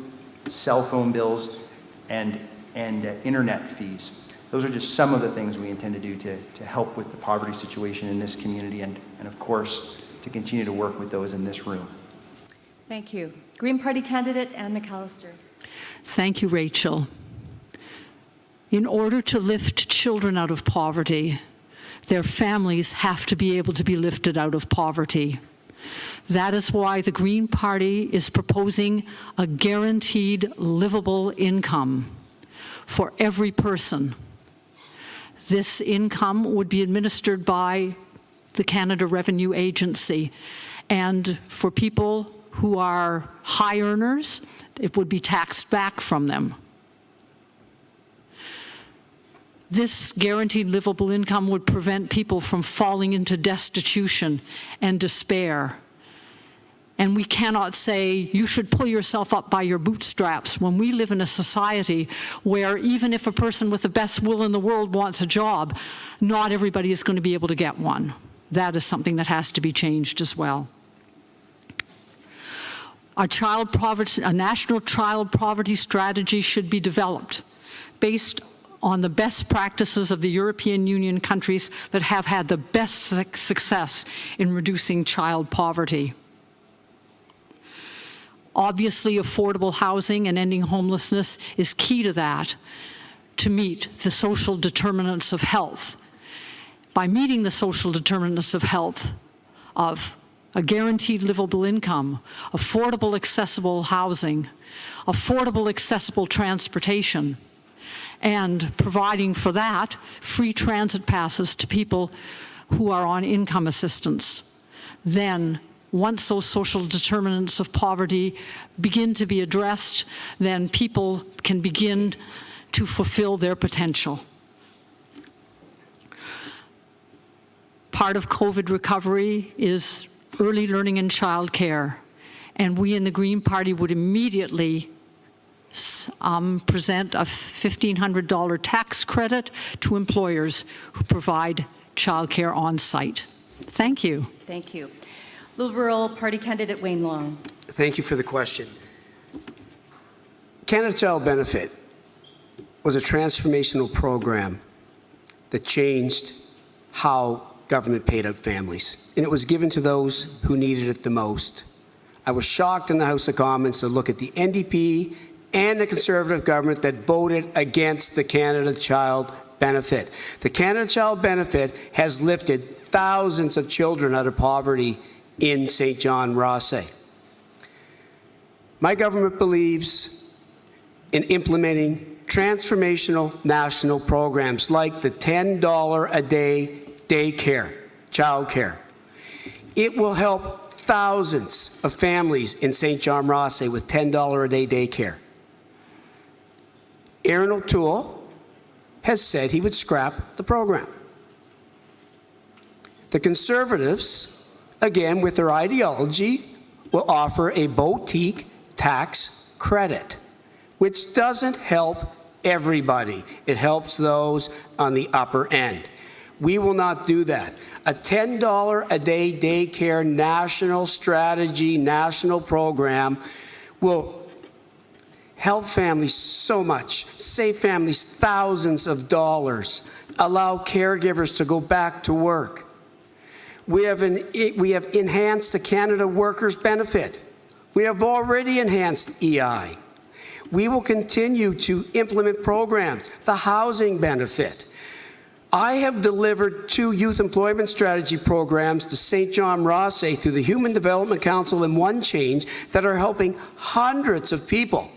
cell phone bills, and internet fees. Those are just some of the things we intend to do to help with the poverty situation in this community and of course, to continue to work with those in this room. Thank you. Green Party candidate Ann McAllister. Thank you, Rachel. In order to lift children out of poverty, their families have to be able to be lifted out of poverty. That is why the Green Party is proposing a guaranteed livable income for every person. This income would be administered by the Canada Revenue Agency, and for people who are high earners, it would be taxed back from them. This guaranteed livable income would prevent people from falling into destitution and despair. And we cannot say, you should pull yourself up by your bootstraps, when we live in a society where even if a person with the best will in the world wants a job, not everybody is going to be able to get one. That is something that has to be changed as well. A national child poverty strategy should be developed based on the best practices of the European Union countries that have had the best success in reducing child poverty. Obviously, affordable housing and ending homelessness is key to that, to meet the social determinants of health. By meeting the social determinants of health of a guaranteed livable income, affordable accessible housing, affordable accessible transportation, and providing for that free transit passes to people who are on income assistance. Then, once those social determinants of poverty begin to be addressed, then people can begin to fulfill their potential. Part of COVID recovery is early learning and childcare, and we in the Green Party would immediately present a $1,500 tax credit to employers who provide childcare on site. Thank you. Thank you. Liberal Party candidate Wayne Long. Thank you for the question. Canada Child Benefit was a transformational program that changed how government paid out families, and it was given to those who needed it the most. I was shocked in the House of Commons to look at the NDP and the Conservative government that voted against the Canada Child benefit. The Canada Child benefit has lifted thousands of children out of poverty in St. John-Rothesay. My government believes in implementing transformational national programs like the $10 a day daycare, childcare. It will help thousands of families in St. John-Rothesay with $10 a day daycare. Aaron O'Toole has said he would scrap the program. The Conservatives, again with their ideology, will offer a boutique tax credit, which doesn't help everybody. It helps those on the upper end. We will not do that. A $10 a day daycare national strategy, national program will help families so much, save families thousands of dollars, allow caregivers to go back to work. We have enhanced the Canada Workers Benefit. We have already enhanced EI. We will continue to implement programs, the housing benefit. I have delivered 2 youth employment strategy programs to St. John-Rothesay through the Human Development Council and One Change that are helping hundreds of people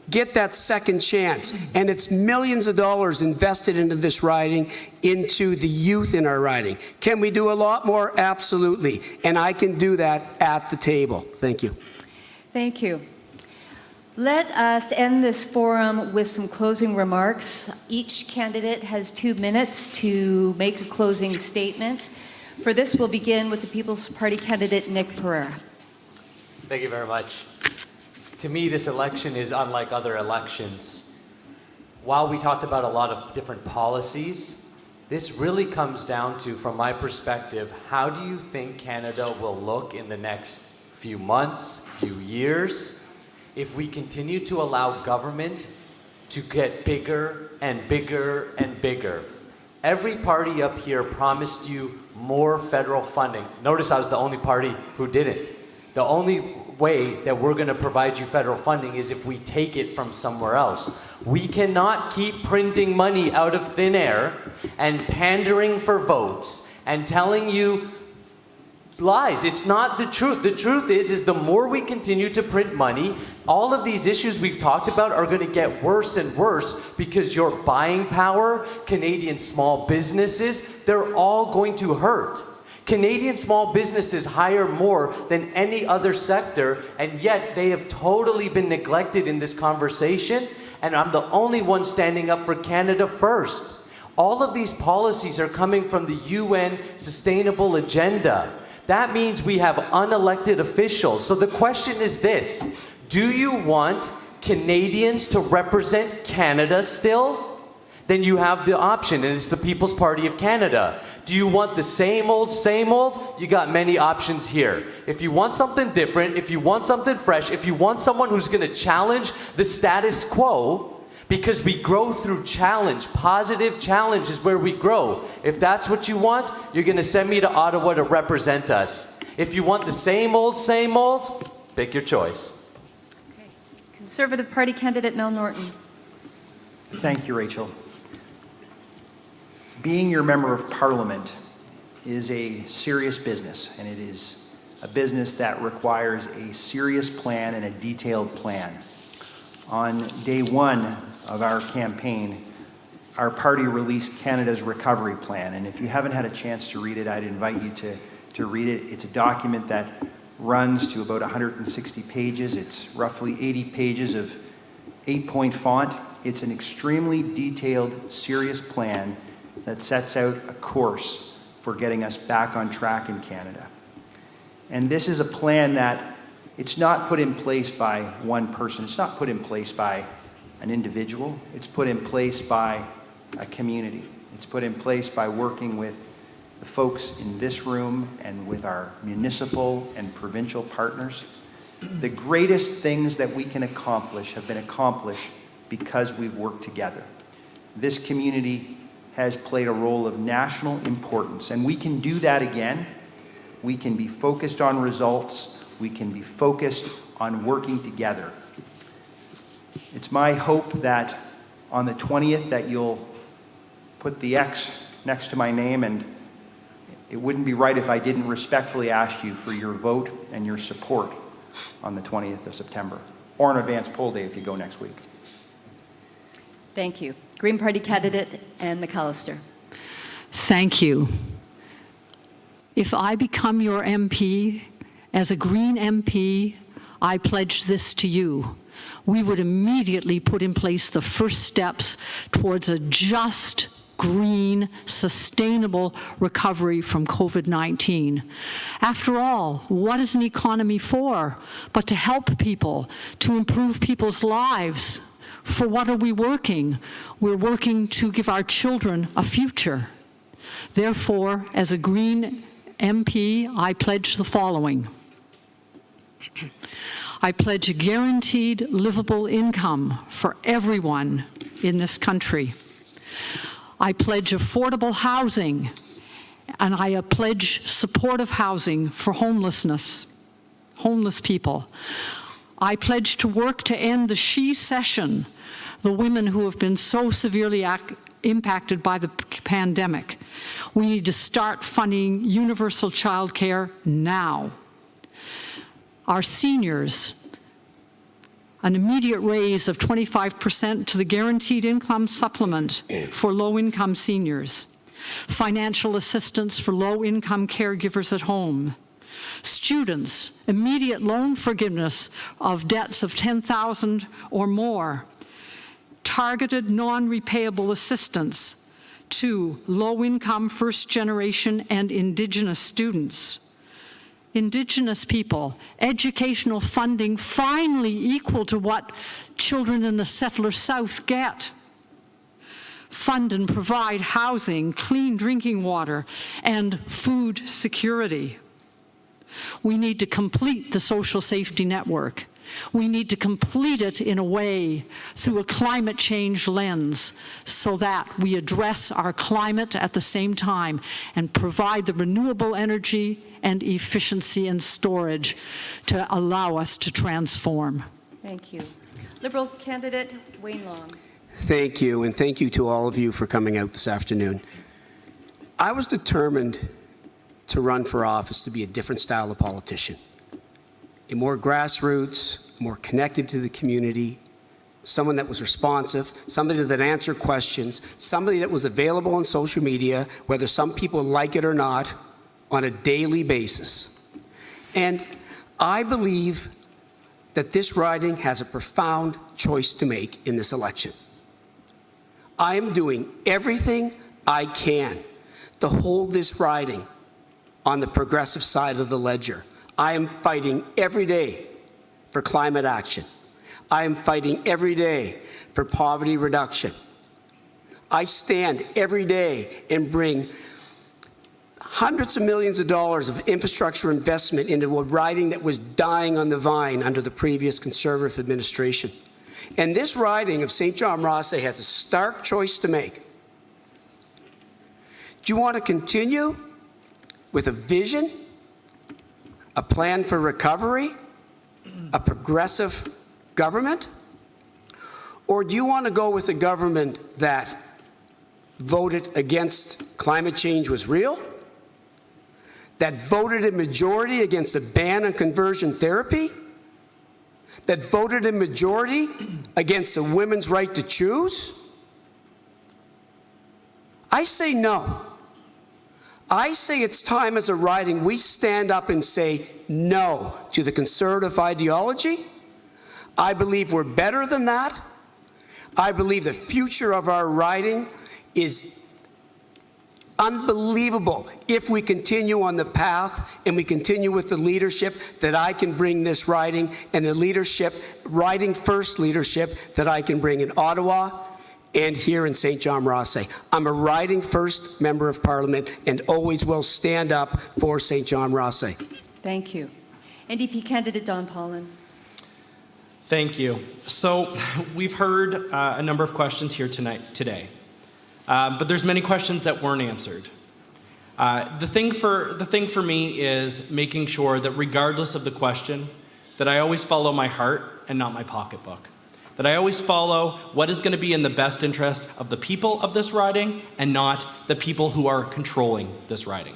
get that second chance. And it's millions of dollars invested into this riding, into the youth in our riding. Can we do a lot more? Absolutely. And I can do that at the table. Thank you. Thank you. Let us end this forum with some closing remarks. Each candidate has 2 minutes to make a closing statement. For this, we'll begin with the People's Party candidate, Nick Pereira. Thank you very much. To me, this election is unlike other elections. While we talked about a lot of different policies, this really comes down to, from my perspective, how do you think Canada will look in the next few months, few years, if we continue to allow government to get bigger and bigger and bigger? Every party up here promised you more federal funding. Notice I was the only party who didn't. The only way that we're going to provide you federal funding is if we take it from somewhere else. We cannot keep printing money out of thin air and pandering for votes and telling you lies. It's not the truth. The truth is the more we continue to print money, all of these issues we've talked about are going to get worse and worse because your buying power, Canadian small businesses, they're all going to hurt. Canadian small businesses hire more than any other sector, and yet they have totally been neglected in this conversation, and I'm the only one standing up for Canada first. All of these policies are coming from the UN Sustainable Agenda. That means we have unelected officials. So the question is this: do you want Canadians to represent Canada still? Then you have the option, and it's the People's Party of Canada. Do you want the same old, same old? You got many options here. If you want something different, if you want something fresh, if you want someone who's going to challenge the status quo, because we grow through challenge. Positive challenge is where we grow. If that's what you want, you're going to send me to Ottawa to represent us. If you want the same old, pick your choice. Okay. Conservative Party candidate Mel Norton. Thank you, Rachel. Being your member of Parliament is a serious business, and it is a business that requires a serious plan and a detailed plan. On day 1 of our campaign, our party released Canada's recovery plan, and if you haven't had a chance to read it, I'd invite you to read it. It's a document that runs to about 160 pages. It's roughly 80 pages of 8-point font. It's an extremely detailed, serious plan that sets out a course for getting us back on track in Canada. And this is a plan that it's not put in place by one person. It's not put in place by an individual. It's put in place by a community. It's put in place by working with the folks in this room and with our municipal and provincial partners. The greatest things that we can accomplish have been accomplished because we've worked together. This community has played a role of national importance, and we can do that again. We can be focused on results. We can be focused on working together. It's my hope that on the 20th that you'll put the X next to my name, and it wouldn't be right if I didn't respectfully ask you for your vote and your support on the 20th of September, or an advance poll day if you go next week. Thank you. Green Party candidate Ann McAllister. Thank you. If I become your MP, as a Green MP, I pledge this to you. We would immediately put in place the first steps towards a just, green, sustainable recovery from COVID-19. After all, what is an economy for but to help people, to improve people's lives? For what are we working? We're working to give our children a future. Therefore, as a Green MP, I pledge the following. I pledge a guaranteed livable income for everyone in this country. I pledge affordable housing, and I pledge supportive housing for homeless people. I pledge to work to end the she-cession, the women who have been so severely impacted by the pandemic. We need to start funding universal childcare now. Our seniors, an immediate raise of 25% to the guaranteed income supplement for low-income seniors, financial assistance for low-income caregivers at home, students, immediate loan forgiveness of debts of $10,000 or more, targeted non-repayable assistance to low-income first-generation and Indigenous students, Indigenous people, educational funding finally equal to what children in the settler South get. Fund and provide housing, clean drinking water, and food security. We need to complete the social safety network. We need to complete it in a way through a climate change lens so that we address our climate at the same time and provide the renewable energy and efficiency and storage to allow us to transform. Thank you. Liberal candidate Wayne Long. Thank you, and thank you to all of you for coming out this afternoon. I was determined to run for office to be a different style of politician, a more grassroots, more connected to the community, someone that was responsive, somebody that answered questions, somebody that was available on social media, whether some people like it or not, on a daily basis. And I believe that this riding has a profound choice to make in this election. I am doing everything I can to hold this riding on the progressive side of the ledger. I am fighting every day for climate action. I am fighting every day for poverty reduction. I stand every day and bring hundreds of millions of dollars of infrastructure investment into a riding that was dying on the vine under the previous Conservative administration. And this riding of St. John-Rothesay has a stark choice to make. Do you want to continue with a vision, a plan for recovery, a progressive government? Or do you want to go with a government that voted against climate change was real, that voted in majority against a ban on conversion therapy, that voted in majority against a women's right to choose? I say no. I say it's time as a riding we stand up and say no to the conservative ideology. I believe we're better than that. I believe the future of our riding is unbelievable if we continue on the path and we continue with the leadership that I can bring this riding, and the leadership, riding first leadership that I can bring in Ottawa and here in St. John-Rothesay. I'm a riding first member of Parliament and always will stand up for St. John-Rothesay. Thank you. NDP candidate Don Paulin. Thank you. So we've heard a number of questions here today, but there's many questions that weren't answered. The thing for me is making sure that regardless of the question, that I always follow my heart and not my pocketbook. that I always follow what is going to be in the best interest of the people of this riding and not the people who are controlling this riding.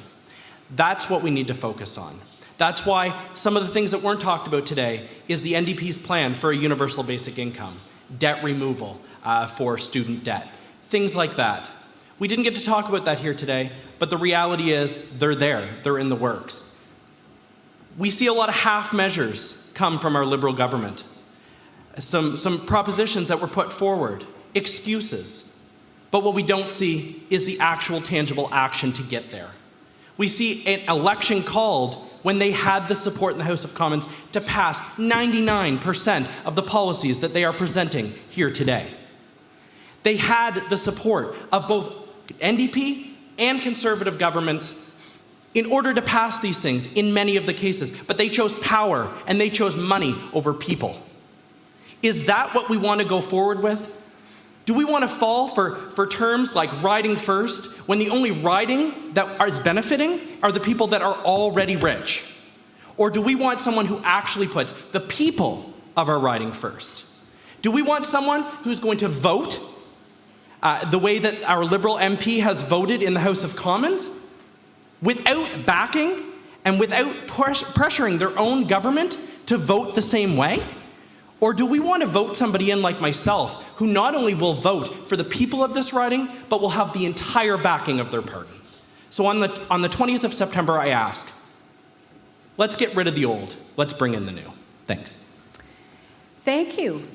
That's what we need to focus on. That's why some of the things that weren't talked about today is the NDP's plan for a universal basic income, debt removal for student debt, things like that. We didn't get to talk about that here today, but the reality is they're there, they're in the works. We see a lot of half measures come from our Liberal government. Some propositions that were put forward, excuses. But what we don't see is the actual tangible action to get there. We see an election called when they had the support in the House of Commons to pass 99% of the policies that they are presenting here today. They had the support of both NDP and Conservative governments in order to pass these things in many of the cases, but they chose power and they chose money over people. Is that what we want to go forward with? Do we want to fall for terms like riding first when the only riding that is benefiting are the people that are already rich? Or do we want someone who actually puts the people of our riding first? Do we want someone who's going to vote the way that our Liberal MP has voted in the House of Commons without backing and without pressuring their own government to vote the same way? Or do we want to vote somebody in like myself, who not only will vote for the people of this riding, but will have the entire backing of their party? So on the 20th of September, I ask, let's get rid of the old, let's bring in the new. Thanks. Thank you.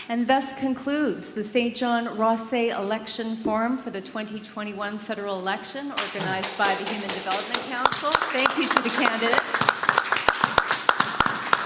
And thus concludes the St. John-Rothesay Election Forum for the 2021 federal election, organized by the Human Development Council. Thank you to the candidates.